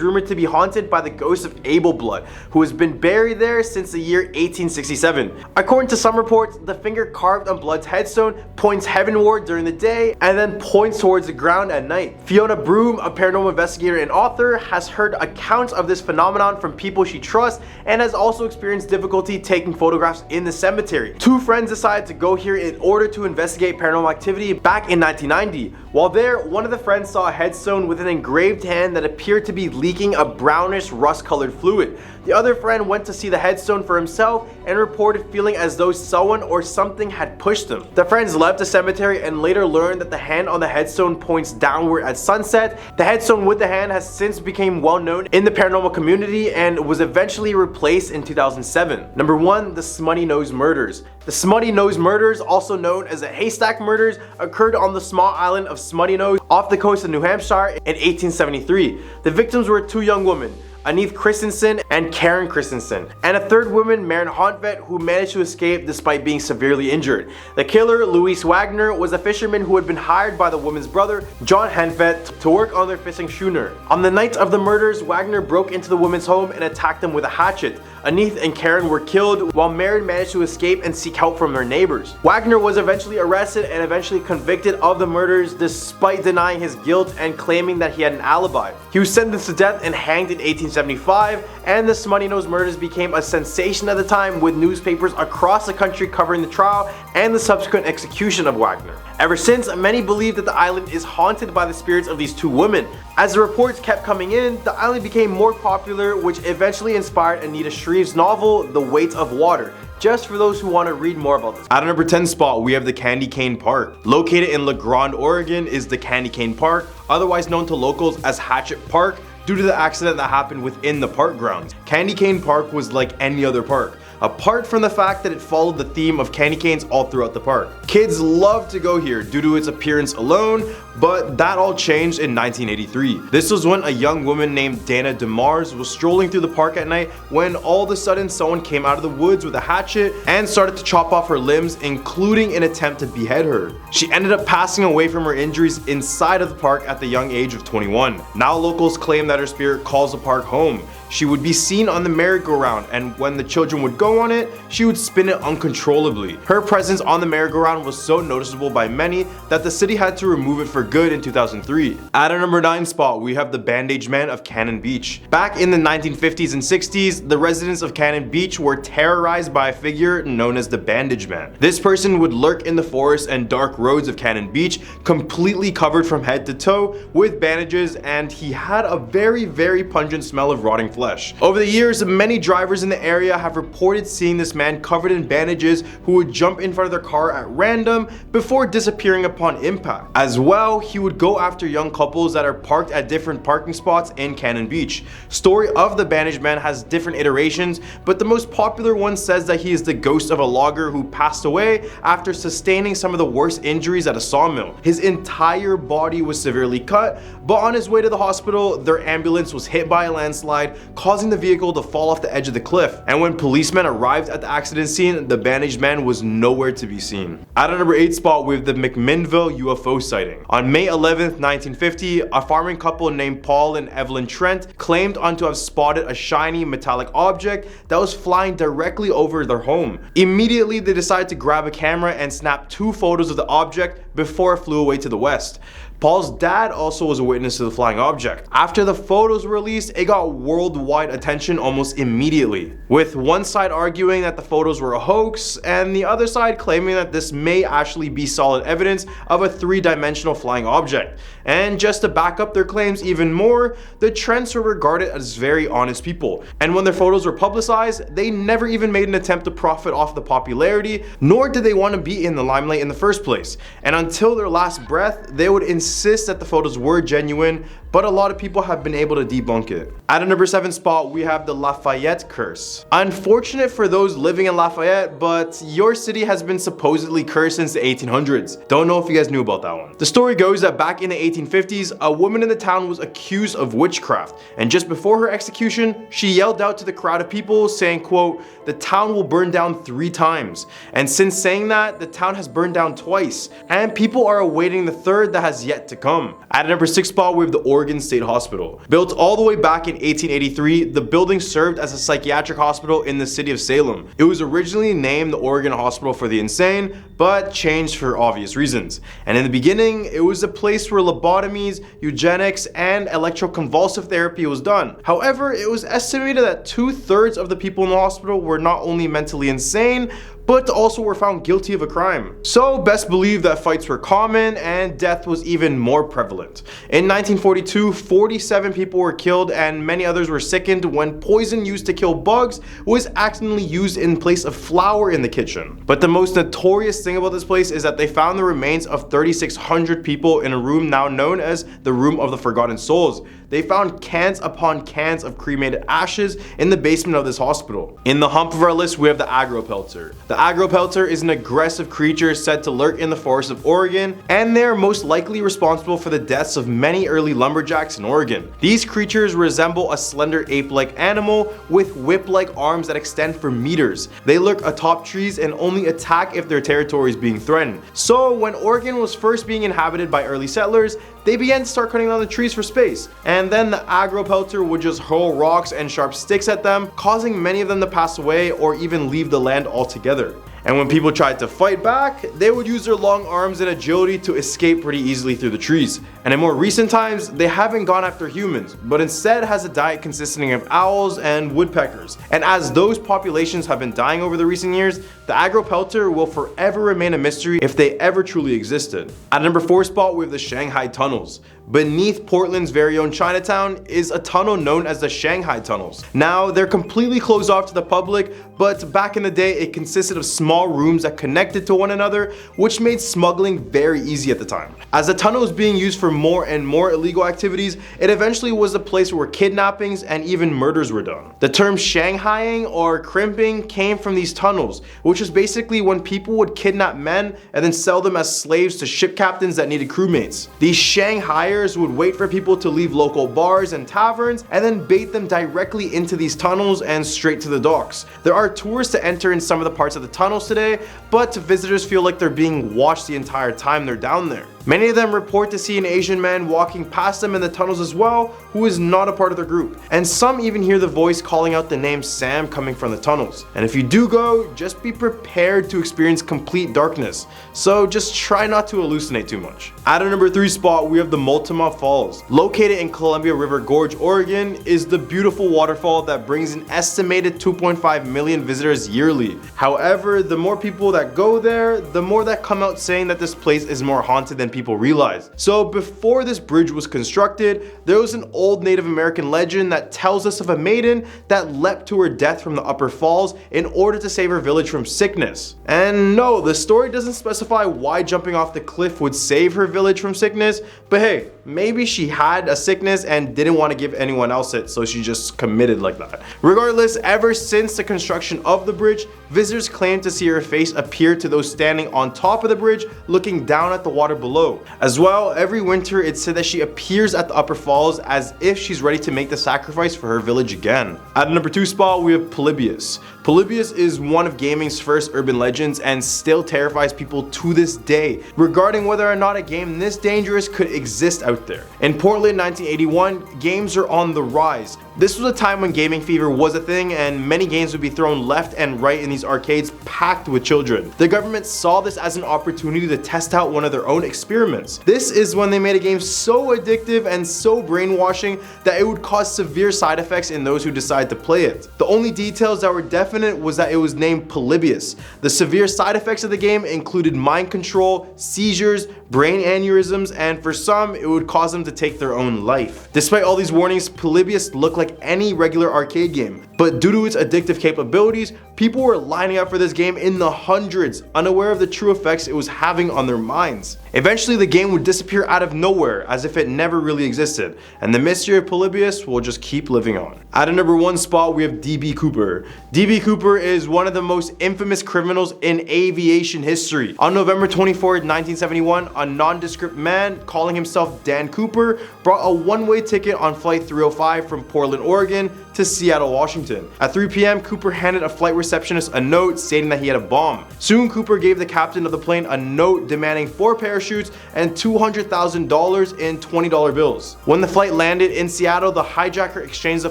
Speaker 1: rumored to be haunted by the ghost of Abel Blood, who has been buried there since the year 1867. According to some reports, the finger carved on Blood's headstone points heavenward during the day and then points towards the ground at night. Fiona Broom, a paranormal investigator and author, has heard accounts of this phenomenon from people she trusts and has also experienced difficulty taking photographs in the cemetery. Two friends decided to go here in order to investigate paranormal activity back in 1990. While there, one of the friends saw a headstone with an engraved hand that appeared to be leaking a brownish rust-colored fluid. The other friend went to see the headstone for himself and reported feeling as though someone or something had pushed him. The friends left the cemetery and later learned that the hand on the headstone points downward at sunset. The headstone with the hand has since become well known in the paranormal community and was eventually replaced in 2007. Number 1, the Smutty Nose Murders. The Smutty Nose Murders, also known as the Haystack Murders, occurred on the small island of Smutty Nose off the coast of New Hampshire in 1873. The victims were 2 young women, Anith Christensen and Karen Christensen, and a third woman, Maren Hontvedt, who managed to escape despite being severely injured. The killer, Louis Wagner, was a fisherman who had been hired by the woman's brother, John Hontvedt, to work on their fishing schooner. On the night of the murders, Wagner broke into the woman's home and attacked them with a hatchet. Anith and Karen were killed, while Maren managed to escape and seek help from their neighbors. Wagner was eventually arrested and eventually convicted of the murders despite denying his guilt and claiming that he had an alibi. He was sentenced to death and hanged in 1875, and the Smutty Nose Murders became a sensation at the time, with newspapers across the country covering the trial and the subsequent execution of Wagner. Ever since, many believe that the island is haunted by the spirits of these 2 women. As the reports kept coming in, the island became more popular, which eventually inspired Anita Shreve's novel, The Weight of Water, just for those who want to read more about this. At a number 10 spot, we have the Candy Cane Park. Located in La Grande, Oregon is the Candy Cane Park, otherwise known to locals as Hatchet Park, due to the accident that happened within the park grounds. Candy Cane Park was like any other park, apart from the fact that it followed the theme of candy canes all throughout the park. Kids loved to go here due to its appearance alone, but that all changed in 1983. This was when a young woman named Dana DeMars was strolling through the park at night when all of a sudden someone came out of the woods with a hatchet and started to chop off her limbs, including an attempt to behead her. She ended up passing away from her injuries inside of the park at the young age of 21. Now locals claim that her spirit calls the park home. She would be seen on the merry-go-round, and when the children would go on it, she would spin it uncontrollably. Her presence on the merry-go-round was so noticeable by many that the city had to remove it for good in 2003. At a number 9 spot, we have the Bandage Man of Cannon Beach. Back in the 1950s and 60s, the residents of Cannon Beach were terrorized by a figure known as the Bandage Man. This person would lurk in the forest and dark roads of Cannon Beach, completely covered from head to toe with bandages, and he had a very pungent smell of rotting flesh. Over the years, many drivers in the area have reported seeing this man covered in bandages who would jump in front of their car at random before disappearing upon impact. As well, he would go after young couples that are parked at different parking spots in Cannon Beach. Story of the Bandage Man has different iterations, but the most popular one says that he is the ghost of a logger who passed away after sustaining some of the worst injuries at a sawmill. His entire body was severely cut, but on his way to the hospital, their ambulance was hit by a landslide, causing the vehicle to fall off the edge of the cliff. And when policemen arrived at the accident scene, the Bandaged Man was nowhere to be seen. At a number 8 spot, we have the McMinnville UFO sighting. On May 11th, 1950, a farming couple named Paul and Evelyn Trent claimed to have spotted a shiny metallic object that was flying directly over their home. Immediately, they decided to grab a camera and snap 2 photos of the object before it flew away to the west. Paul's dad also was a witness to the flying object. After the photos were released, it got worldwide attention almost immediately, with one side arguing that the photos were a hoax and the other side claiming that this may actually be solid evidence of a 3-dimensional flying object. And just to back up their claims even more, the Trents were regarded as very honest people, and when their photos were publicized, they never even made an attempt to profit off the popularity, nor did they want to be in the limelight in the first place. And until their last breath, they would insist that the photos were genuine, but a lot of people have been able to debunk it. At a number 7 spot, we have the Lafayette curse. Unfortunate for those living in Lafayette, but your city has been supposedly cursed since the 1800s. Don't know if you guys knew about that one. The story goes that back in the 1850s, a woman in the town was accused of witchcraft, and just before her execution, she yelled out to the crowd of people saying, quote, "The town will burn down 3 times. And since saying that, the town has burned down twice, and people are awaiting the 3rd that has yet to come. At number 6 spot, we have the Oregon State Hospital. Built all the way back in 1883, the building served as a psychiatric hospital in the city of Salem. It was originally named the Oregon Hospital for the Insane, but changed for obvious reasons. And in the beginning, it was a place where lobotomies, eugenics, and electroconvulsive therapy was done. However, it was estimated that 2/3 of the people in the hospital were not only mentally insane, but also were found guilty of a crime. So best believe that fights were common and death was even more prevalent. In 1942, 47 people were killed and many others were sickened when poison used to kill bugs was accidentally used in place of flour in the kitchen. But the most notorious thing about this place is that they found the remains of 3,600 people in a room now known as the Room of the Forgotten Souls. They found cans upon cans of cremated ashes in the basement of this hospital. In the hump of our list, we have the agropelter. The agropelter is an aggressive creature said to lurk in the forests of Oregon, and they are most likely responsible for the deaths of many early lumberjacks in Oregon. These creatures resemble a slender ape-like animal with whip-like arms that extend for meters. They lurk atop trees and only attack if their territory is being threatened. So when Oregon was first being inhabited by early settlers, they began to start cutting down the trees for space, and then the agropelter would just hurl rocks and sharp sticks at them, causing many of them to pass away or even leave the land altogether. And when people tried to fight back, they would use their long arms and agility to escape pretty easily through the trees. And in more recent times, they haven't gone after humans, but instead has a diet consisting of owls and woodpeckers. And as those populations have been dying over the recent years, the agropelter will forever remain a mystery if they ever truly existed. At number 4 spot, we have the Shanghai Tunnels. Beneath Portland's very own Chinatown is a tunnel known as the Shanghai Tunnels. Now, they're completely closed off to the public, but back in the day, it consisted of small rooms that connected to one another, which made smuggling very easy at the time. As the tunnel was being used for more and more illegal activities, it eventually was a place where kidnappings and even murders were done. The term Shanghaiing or crimping came from these tunnels, which was basically when people would kidnap men and then sell them as slaves to ship captains that needed crewmates. These Shanghaiers would wait for people to leave local bars and taverns and then bait them directly into these tunnels and straight to the docks. There are tours to enter in some of the parts of the tunnels today, but visitors feel like they're being watched the entire time they're down there. Many of them report to see an Asian man walking past them in the tunnels as well, who is not a part of their group. And some even hear the voice calling out the name Sam coming from the tunnels. And if you do go, just be prepared to experience complete darkness. So just try not to hallucinate too much. At our number 3 spot, we have the Multnomah Falls. Located in Columbia River Gorge, Oregon, is the beautiful waterfall that brings an estimated 2.5 million visitors yearly. However, the more people that go there, the more that come out saying that this place is more haunted than people realize. So before this bridge was constructed, there was an old Native American legend that tells us of a maiden that leapt to her death from the upper falls in order to save her village from sickness. And no, the story doesn't specify why jumping off the cliff would save her village from sickness, but hey, maybe she had a sickness and didn't want to give anyone else it, so she just committed like that. Regardless, ever since the construction of the bridge, visitors claim to see her face appear to those standing on top of the bridge looking down at the water below. As well, every winter it's said that she appears at the upper falls as if she's ready to make the sacrifice for her village again. At number 2 spot, we have Polybius. Polybius is one of gaming's first urban legends and still terrifies people to this day regarding whether or not a game this dangerous could exist out there. In Portland 1981, games are on the rise. This was a time when gaming fever was a thing and many games would be thrown left and right in these arcades packed with children. The government saw this as an opportunity to test out one of their own experiments. This is when they made a game so addictive and so brainwashing that it would cause severe side effects in those who decide to play it. The only details that were definite was that it was named Polybius. The severe side effects of the game included mind control, seizures, brain aneurysms, and for some, it would cause them to take their own life. Despite all these warnings, Polybius looked like any regular arcade game, but due to its addictive capabilities, people were lining up for this game in the hundreds, unaware of the true effects it was having on their minds. Eventually, the game would disappear out of nowhere as if it never really existed, and the mystery of Polybius will just keep living on. At a number 1 spot, we have D.B. Cooper. D.B. Cooper is one of the most infamous criminals in aviation history. On November 24, 1971, a nondescript man calling himself Dan Cooper brought a one-way ticket on flight 305 from Portland, Oregon to Seattle, Washington. At 3 p.m., Cooper handed a flight receptionist a note stating that he had a bomb. Soon, Cooper gave the captain of the plane a note demanding 4 parachutes and $200,000 in $20 bills. When the flight landed in Seattle, the hijacker exchanged the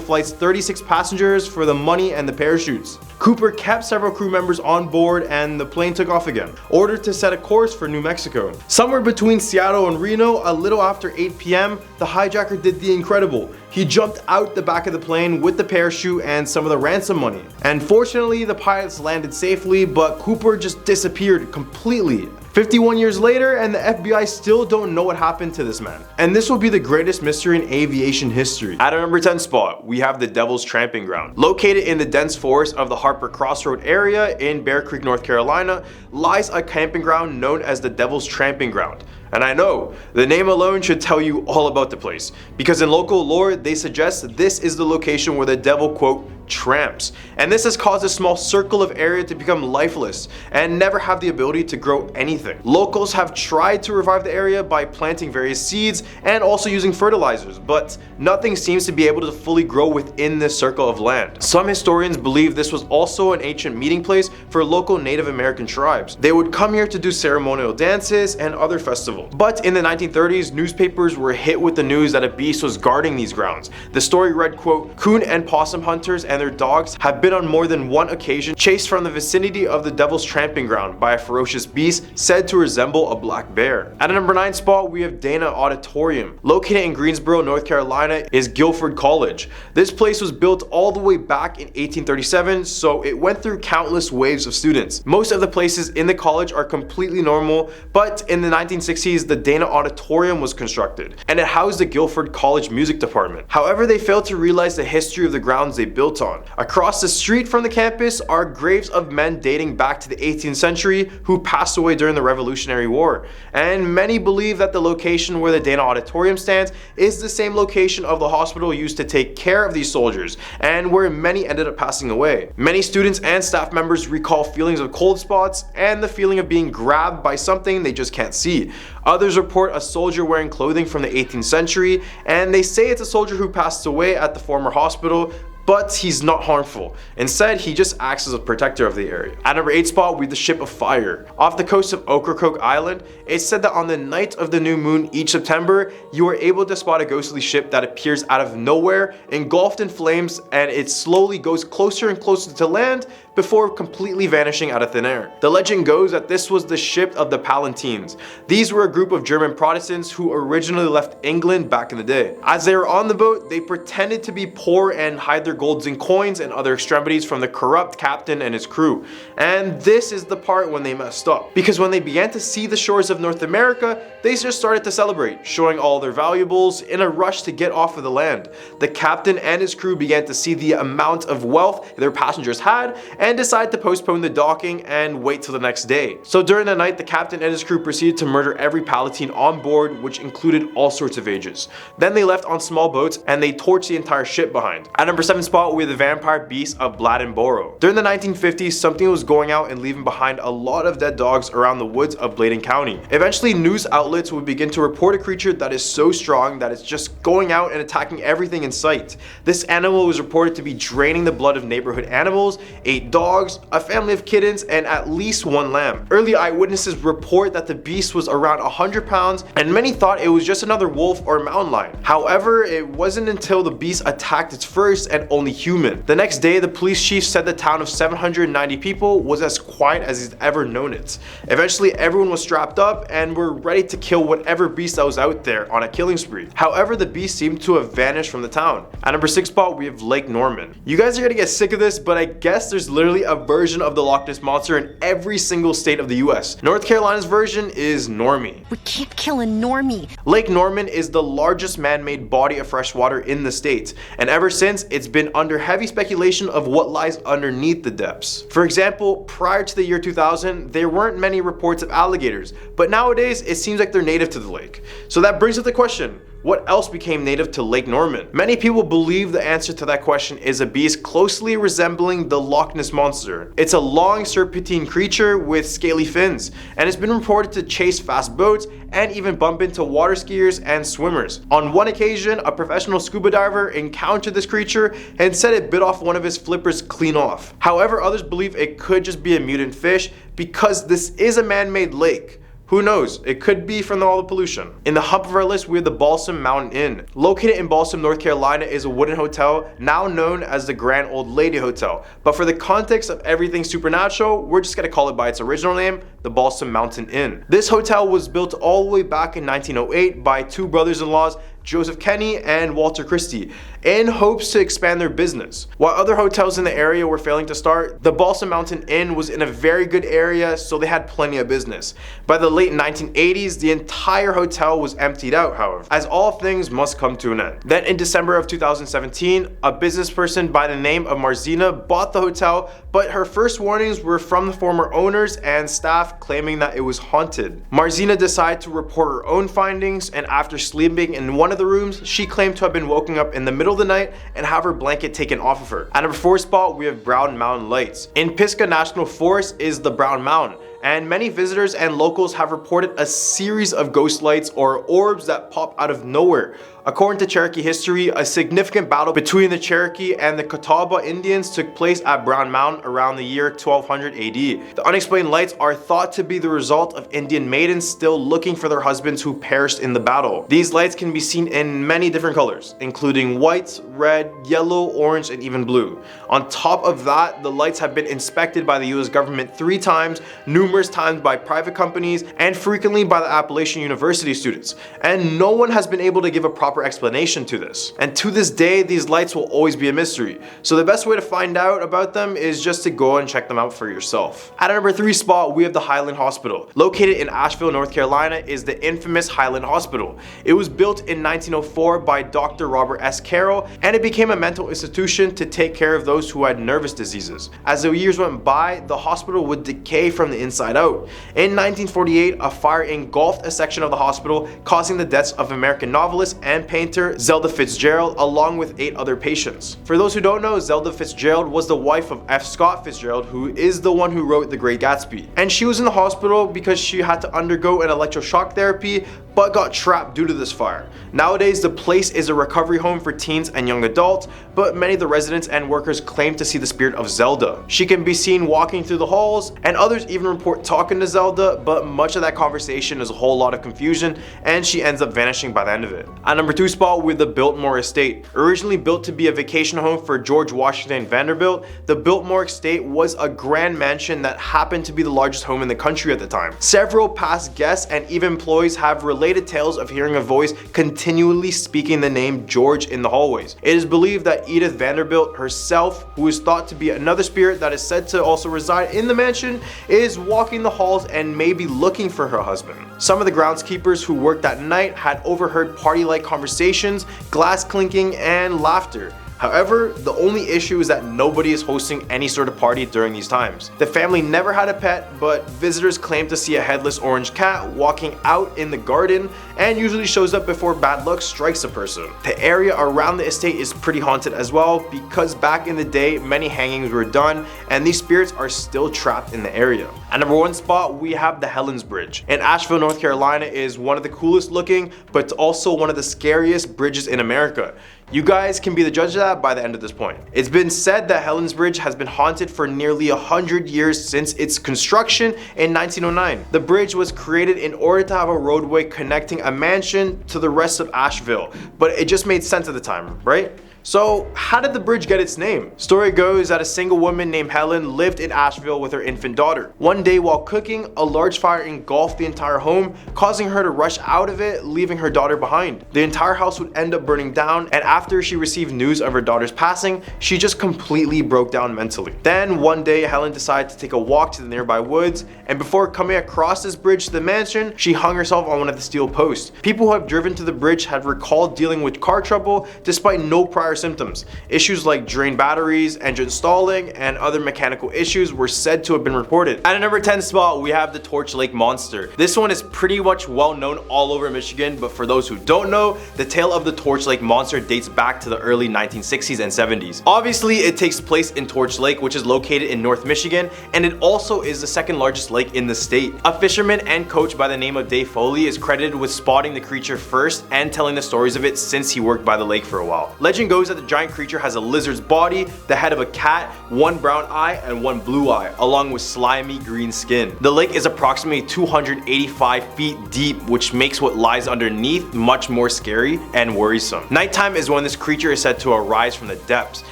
Speaker 1: flight's 36 passengers for the money and the parachutes. Cooper kept several crew members on board and the plane took off again, ordered to set a course for New Mexico. Somewhere between Seattle and Reno, a little after 8 p.m., the hijacker did the incredible. He jumped out the back of the plane with with the parachute and some of the ransom money. And fortunately, the pilots landed safely, but Cooper just disappeared completely. 51 years later, and the FBI still don't know what happened to this man. And this will be the greatest mystery in aviation history. At our number 10 spot, we have the Devil's Tramping Ground. Located in the dense forest of the Harper Crossroad area in Bear Creek, North Carolina, lies a camping ground known as the Devil's Tramping Ground. And I know, the name alone should tell you all about the place, because in local lore, they suggest this is the location where the devil, quote, tramps. And this has caused a small circle of area to become lifeless and never have the ability to grow anything. Locals have tried to revive the area by planting various seeds and also using fertilizers, but nothing seems to be able to fully grow within this circle of land. Some historians believe this was also an ancient meeting place for local Native American tribes. They would come here to do ceremonial dances and other festivals. But in the 1930s, newspapers were hit with the news that a beast was guarding these grounds. The story read, quote, "Coon and possum hunters and their dogs have been on more than one occasion chased from the vicinity of the Devil's Tramping Ground by a ferocious beast said to resemble a black bear." At a number 9 spot, we have Dana Auditorium. Located in Greensboro, North Carolina is Guilford College. This place was built all the way back in 1837, so it went through countless waves of students. Most of the places in the college are completely normal, but in the 1960s, the Dana Auditorium was constructed, and it housed the Guilford College Music Department. However, they failed to realize the history of the grounds they built on. Across the street from the campus are graves of men dating back to the 18th century who passed away during the Revolutionary War. And many believe that the location where the Dana Auditorium stands is the same location of the hospital used to take care of these soldiers, and where many ended up passing away. Many students and staff members recall feelings of cold spots and the feeling of being grabbed by something they just can't see. Others report a soldier wearing clothing from the 18th century, and they say it's a soldier who passed away at the former hospital, but he's not harmful. Instead, he just acts as a protector of the area. At number 8 spot, we have the Ship of Fire. Off the coast of Ocracoke Island, it's said that on the night of the new moon each September, you are able to spot a ghostly ship that appears out of nowhere, engulfed in flames, and it slowly goes closer and closer to land before completely vanishing out of thin air. The legend goes that this was the ship of the Palatines. These were a group of German Protestants who originally left England back in the day. As they were on the boat, they pretended to be poor and hide their golds and coins and other extremities from the corrupt captain and his crew. And this is the part when they messed up, because when they began to see the shores of North America, they just started to celebrate, showing all their valuables in a rush to get off of the land. The captain and his crew began to see the amount of wealth their passengers had and decided to postpone the docking and wait till the next day. So during the night, the captain and his crew proceeded to murder every Palatine on board, which included all sorts of ages. Then they left on small boats and they torched the entire ship behind. At number 7 spot, we have the vampire beast of Bladenboro. During the 1950s, something was going out and leaving behind a lot of dead dogs around the woods of Bladen County. Eventually, news outlets would begin to report a creature that is so strong that it's just going out and attacking everything in sight. This animal was reported to be draining the blood of neighborhood animals, 8 dogs, a family of kittens, and at least 1 lamb. Early eyewitnesses report that the beast was around 100 pounds, and many thought it was just another wolf or mountain lion. However, it wasn't until the beast attacked its first and only human. The next day, the police chief said the town of 790 people was as quiet as he's ever known it. Eventually, everyone was strapped up and were ready to kill whatever beast that was out there on a killing spree. However, the beast seemed to have vanished from the town. At number 6 spot, we have Lake Norman. You guys are gonna get sick of this, but I guess there's literally a version of the Loch Ness Monster in every single state of the US. North Carolina's version is Normie.
Speaker 3: We can't kill a normie.
Speaker 1: Lake Norman is the largest man-made body of fresh water in the state, and ever since, it's been under heavy speculation of what lies underneath the depths. For example, prior to the year 2000, there weren't many reports of alligators, but nowadays it seems like they're native to the lake. So that brings up the question, what else became native to Lake Norman? Many people believe the answer to that question is a beast closely resembling the Loch Ness Monster. It's a long serpentine creature with scaly fins, and it's been reported to chase fast boats and even bump into water skiers and swimmers. On one occasion, a professional scuba diver encountered this creature and said it bit off one of his flippers clean off. However, others believe it could just be a mutant fish because this is a man-made lake. Who knows, it could be from all the pollution. In the hump of our list, we have the Balsam Mountain Inn. Located in Balsam, North Carolina is a wooden hotel now known as the Grand Old Lady Hotel. But for the context of everything supernatural, we're just gonna call it by its original name, the Balsam Mountain Inn. This hotel was built all the way back in 1908 by 2 brothers-in-laws, Joseph Kenny and Walter Christie. in hopes to expand their business. While other hotels in the area were failing to start, the Balsam Mountain Inn was in a very good area, so they had plenty of business. By the late 1980s, the entire hotel was emptied out, however, as all things must come to an end. Then in December of 2017, a business person by the name of Marzina bought the hotel, but her first warnings were from the former owners and staff claiming that it was haunted. Marzina decided to report her own findings, and after sleeping in one of the rooms, she claimed to have been woken up in the middle of the night and have her blanket taken off of her. At number 4 spot, we have Brown Mountain Lights. In Pisgah National Forest is the Brown Mountain, and many visitors and locals have reported a series of ghost lights or orbs that pop out of nowhere. According to Cherokee history, a significant battle between the Cherokee and the Catawba Indians took place at Brown Mountain around the year 1200 AD. The unexplained lights are thought to be the result of Indian maidens still looking for their husbands who perished in the battle. These lights can be seen in many different colors, including white, red, yellow, orange, and even blue. On top of that, the lights have been inspected by the US government 3 times, numerous times by private companies, and frequently by the Appalachian University students. And no one has been able to give a proper explanation to this. And to this day, these lights will always be a mystery. So the best way to find out about them is just to go and check them out for yourself. At number 3 spot, we have the Highland Hospital. Located in Asheville, North Carolina is the infamous Highland Hospital. It was built in 1904 by Dr. Robert S. Carroll, and it became a mental institution to take care of those who had nervous diseases. As the years went by, the hospital would decay from the inside out. In 1948, a fire engulfed a section of the hospital, causing the deaths of American novelist and painter Zelda Fitzgerald along with 8 other patients. For those who don't know, Zelda Fitzgerald was the wife of F. Scott Fitzgerald, who is the one who wrote The Great Gatsby. And she was in the hospital because she had to undergo an electroshock therapy but got trapped due to this fire. Nowadays, the place is a recovery home for teens and young adults, but many of the residents and workers claim to see the spirit of Zelda. She can be seen walking through the halls, and others even report talking to Zelda, but much of that conversation is a whole lot of confusion, and she ends up vanishing by the end of it. At number 2 spot, with the Biltmore Estate. Originally built to be a vacation home for George Washington Vanderbilt, the Biltmore Estate was a grand mansion that happened to be the largest home in the country at the time. Several past guests and even employees have related tales of hearing a voice continually speaking the name George in the hallways. It is believed that Edith Vanderbilt herself, who is thought to be another spirit that is said to also reside in the mansion, is walking the halls and maybe looking for her husband. Some of the groundskeepers who worked that night had overheard party-like conversations, glass clinking, and laughter. However, the only issue is that nobody is hosting any sort of party during these times. The family never had a pet, but visitors claim to see a headless orange cat walking out in the garden and usually shows up before bad luck strikes a person. The area around the estate is pretty haunted as well because back in the day, many hangings were done and these spirits are still trapped in the area. At number 1 spot, we have the Helen's Bridge. In Asheville, North Carolina is one of the coolest looking, but also one of the scariest bridges in America. You guys can be the judge of that by the end of this point. It's been said that Helen's Bridge has been haunted for nearly 100 years since its construction in 1909. The bridge was created in order to have a roadway connecting a mansion to the rest of Asheville, but it just made sense at the time, right? So how did the bridge get its name? Story goes that a single woman named Helen lived in Asheville with her infant daughter. One day while cooking, a large fire engulfed the entire home, causing her to rush out of it, leaving her daughter behind. The entire house would end up burning down, and after she received news of her daughter's passing, she just completely broke down mentally. Then one day, Helen decided to take a walk to the nearby woods, and before coming across this bridge to the mansion, she hung herself on one of the steel posts. People who have driven to the bridge have recalled dealing with car trouble despite no prior symptoms. Issues like drained batteries, engine stalling, and other mechanical issues were said to have been reported. At a number 10 spot, we have the Torch Lake Monster. This one is pretty much well known all over Michigan, but for those who don't know, the tale of the Torch Lake Monster dates back to the early 1960s and 70s. Obviously, it takes place in Torch Lake, which is located in North Michigan, and it also is the second largest lake in the state. A fisherman and coach by the name of Dave Foley is credited with spotting the creature first and telling the stories of it since he worked by the lake for a while. Legend goes that the giant creature has a lizard's body, the head of a cat, one brown eye, and one blue eye, along with slimy green skin. The lake is approximately 285 feet deep, which makes what lies underneath much more scary and worrisome. Nighttime is when this creature is said to arise from the depths.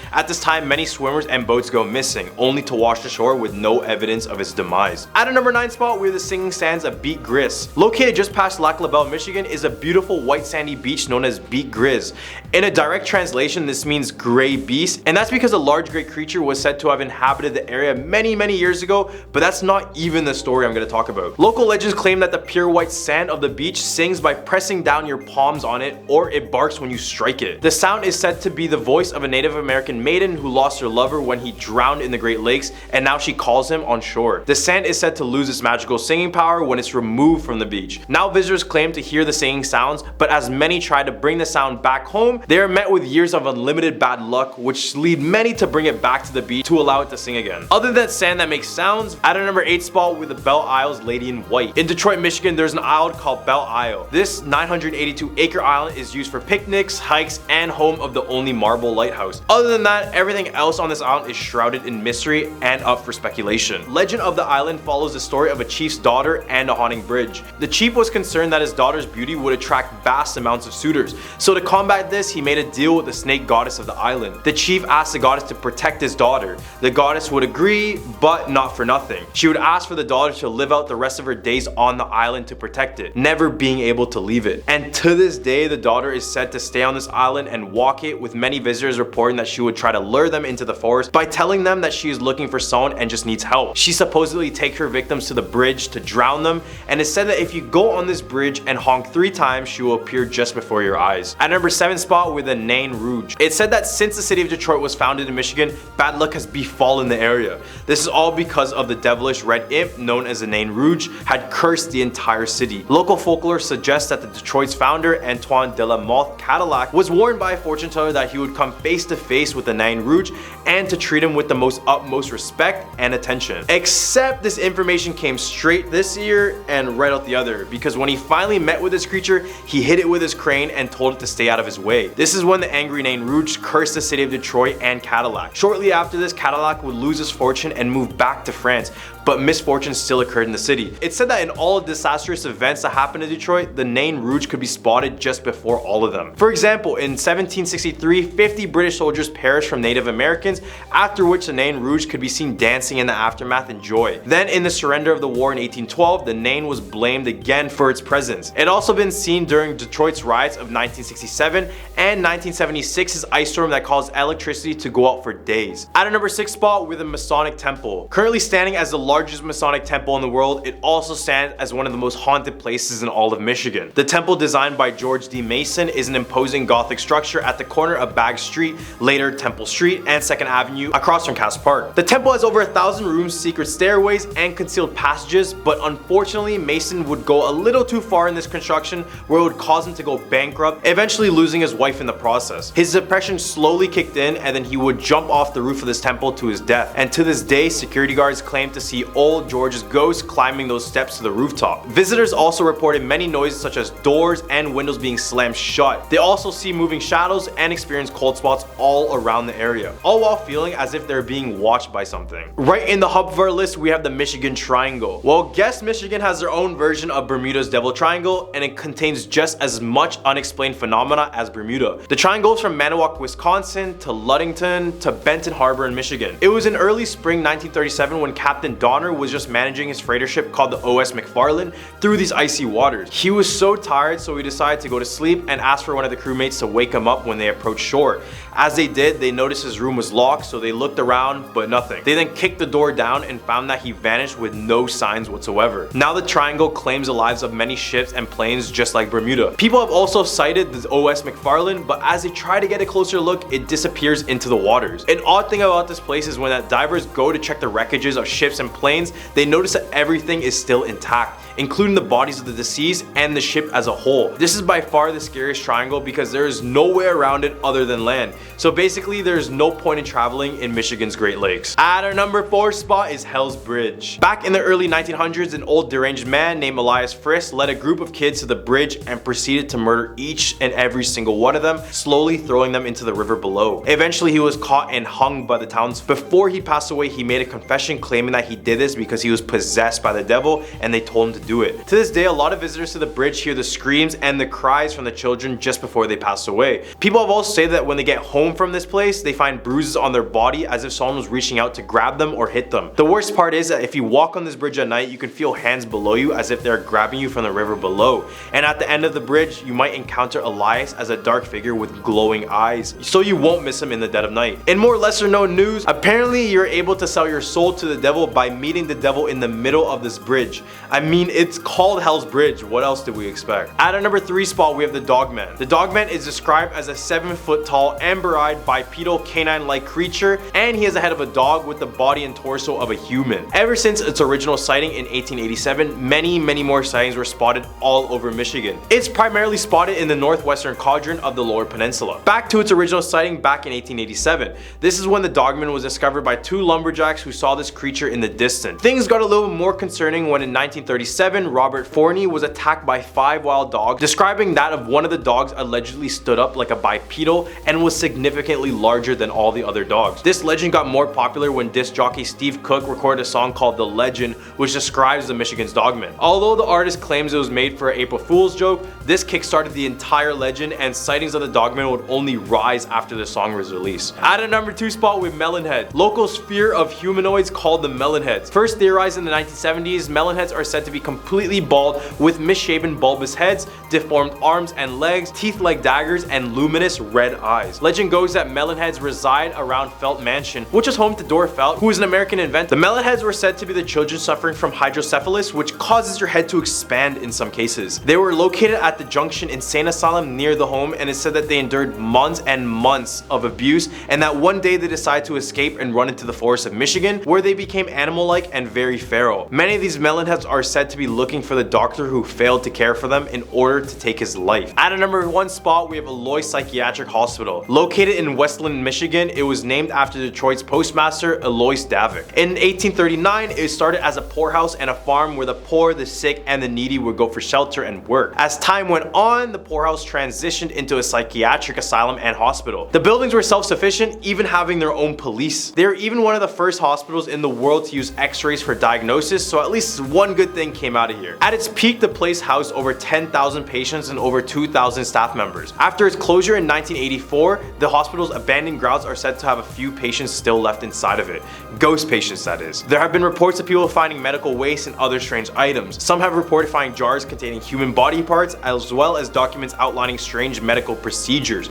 Speaker 1: At this time, many swimmers and boats go missing, only to wash ashore with no evidence of its demise. At a number 9 spot, we have the singing sands of Beat Gris. Located just past Lac La Belle, Michigan, is a beautiful white sandy beach known as Beat Gris. In a direct translation, translation, this means gray beast, and that's because a large gray creature was said to have inhabited the area many years ago, but that's not even the story I'm going to talk about. Local legends claim that the pure white sand of the beach sings by pressing down your palms on it, or it barks when you strike it. The sound is said to be the voice of a Native American maiden who lost her lover when he drowned in the Great Lakes, and now she calls him on shore. The sand is said to lose its magical singing power when it's removed from the beach. Now visitors claim to hear the singing sounds, but as many try to bring the sound back home, they are met with years of unlimited bad luck, which lead many to bring it back to the beach to allow it to sing again. Other than sand that makes sounds, at a number 8 spot with the Belle Isle's Lady in White. In Detroit, Michigan, there's an island called Belle Isle. This 982-acre island is used for picnics, hikes, and home of the only marble lighthouse. Other than that, everything else on this island is shrouded in mystery and up for speculation. Legend of the island follows the story of a chief's daughter and a haunting bridge. The chief was concerned that his daughter's beauty would attract vast amounts of suitors, so to combat this, he made a deal with the snake goddess of the island. The chief asked the goddess to protect his daughter. The goddess would agree, but not for nothing. She would ask for the daughter to live out the rest of her days on the island to protect it, never being able to leave it. And to this day, the daughter is said to stay on this island and walk it, with many visitors reporting that she would try to lure them into the forest by telling them that she is looking for someone and just needs help. She supposedly takes her victims to the bridge to drown them, and it's said that if you go on this bridge and honk 3 times, she will appear just before your eyes. At number 7 spot with the Nain Rouge. It's said that since the city of Detroit was founded in Michigan, bad luck has befallen the area. This is all because of the devilish red imp known as the Nain Rouge had cursed the entire city. Local folklore suggests that the Detroit's founder, Antoine de la Mothe Cadillac, was warned by a fortune teller that he would come face to face with the Nain Rouge and to treat him with the most utmost respect and attention. Except this information came straight this year and right out the other, because when he finally met with this creature, he hit it with his crane and told it to stay out of his way. This is when the angry Nain Rouge cursed the city of Detroit and Cadillac. Shortly after this, Cadillac would lose his fortune and move back to France, but misfortune still occurred in the city. It's said that in all disastrous events that happened in Detroit, the Nain Rouge could be spotted just before all of them. For example, in 1763, 50 British soldiers perished from Native Americans, after which the Nain Rouge could be seen dancing in the aftermath in joy. Then in the surrender of the war in 1812, the Nain was blamed again for its presence. It also been seen during Detroit's riots of 1967 and 1976's ice storm that caused electricity to go out for days. At a number 6 spot with the Masonic Temple. Currently standing as the largest Masonic temple in the world, it also stands as one of the most haunted places in all of Michigan. The temple, designed by George D. Mason, is an imposing Gothic structure at the corner of Bagg Street, later Temple Street, and 2nd Avenue, across from Cass Park. The temple has over 1,000 rooms, secret stairways, and concealed passages, but unfortunately Mason would go a little too far in this construction, where it would cause him to go bankrupt, eventually losing his wife in the process. His depression slowly kicked in, and then he would jump off the roof of this temple to his death. And to this day, security guards claim to see old George's ghost climbing those steps to the rooftop. Visitors also reported many noises such as doors and windows being slammed shut. They also see moving shadows and experience cold spots all around the area, all while feeling as if they're being watched by something. Right in the hub of our list, we have the Michigan Triangle. Well, guess Michigan has their own version of Bermuda's Devil Triangle, and it contains just as much unexplained phenomena as Bermuda. The triangle goes from Manawak, Wisconsin to Ludington to Benton Harbor in Michigan. It was in early spring 1937 when Captain Donner was just managing his freighter ship called the O.S. McFarland through these icy waters. He was so tired, so he decided to go to sleep and asked for one of the crewmates to wake him up when they approached shore. As they did, they noticed his room was locked, so they looked around, but nothing. They then kicked the door down and found that he vanished with no signs whatsoever. Now the triangle claims the lives of many ships and planes just like Bermuda. People have also sighted the O.S. McFarland, but as they try to get a closer look, it disappears into the waters. An odd thing about this place is when divers go to check the wreckages of ships and planes, they notice that everything is still intact, including the bodies of the deceased and the ship as a whole. This is by far the scariest triangle because there is no way around it other than land. So basically there's no point in traveling in Michigan's Great Lakes. At our number 4 spot is Hell's Bridge. Back in the early 1900s, an old deranged man named Elias Friss led a group of kids to the bridge and proceeded to murder each and every single one of them, slowly throwing them into the river below. Eventually he was caught and hung by the townspeople. Before he passed away, he made a confession claiming that he did did this because he was possessed by the devil and they told him to do it. To this day, a lot of visitors to the bridge hear the screams and the cries from the children just before they pass away. People have also said that when they get home from this place, they find bruises on their body as if someone was reaching out to grab them or hit them. The worst part is that if you walk on this bridge at night, you can feel hands below you as if they're grabbing you from the river below. And at the end of the bridge, you might encounter Elias as a dark figure with glowing eyes, so you won't miss him in the dead of night. In more lesser known news, apparently you're able to sell your soul to the devil by meeting the devil in the middle of this bridge. I mean, it's called Hell's Bridge. What else did we expect? At our number 3 spot, we have the Dogman. The Dogman is described as a 7-foot tall, amber-eyed, bipedal, canine-like creature, and he has the head of a dog with the body and torso of a human. Ever since its original sighting in 1887, many more sightings were spotted all over Michigan. It's primarily spotted in the northwestern quadrant of the Lower Peninsula. Back to its original sighting back in 1887. This is when the Dogman was discovered by 2 lumberjacks who saw this creature in the distance. Things got a little more concerning when in 1937, Robert Forney was attacked by 5 wild dogs, describing that of one of the dogs allegedly stood up like a bipedal and was significantly larger than all the other dogs. This legend got more popular when disc jockey Steve Cook recorded a song called The Legend, which describes the Michigan's Dogman. Although the artist claims it was made for an April Fool's joke, this kickstarted the entire legend, and sightings of the Dogman would only rise after the song was released. At a number 2 spot with Melonhead. Locals' fear of humanoids called the Melonheads. First theorized in the 1970s, Melonheads are said to be completely bald with misshapen bulbous heads, deformed arms and legs, teeth like daggers, and luminous red eyes. Legend goes that Melonheads reside around Felt Mansion, which is home to Dora Felt, who is an American inventor. The Melonheads were said to be the children suffering from hydrocephalus, which causes your head to expand in some cases. They were located at the Junction Insane Asylum near the home, and it's said that they endured months and months of abuse, and that one day they decided to escape and run into the forests of Michigan, where they became animal-like and very feral. Many of these Melonheads are said to be looking for the doctor who failed to care for them in order to take his life. At a number 1 spot, we have Eloy Psychiatric Hospital. Located in Westland, Michigan, it was named after Detroit's postmaster Elois Davik. In 1839, it started as a poorhouse and a farm where the poor, the sick, and the needy would go for shelter and work. As time went on, the poorhouse transitioned into a psychiatric asylum and hospital. The buildings were self-sufficient, even having their own police. They were even one of the first hospitals in the world to use x-rays for diagnosis, so at least one good thing came out of here. At its peak, the place housed over 10,000 patients and over 2,000 staff members. After its closure in 1984, the hospital's abandoned grounds are said to have a few patients still left inside of it. Ghost patients, that is. There have been reports of people finding medical waste and other strange items. Some have reported finding jars containing human body parts, as well as documents outlining strange medical procedures.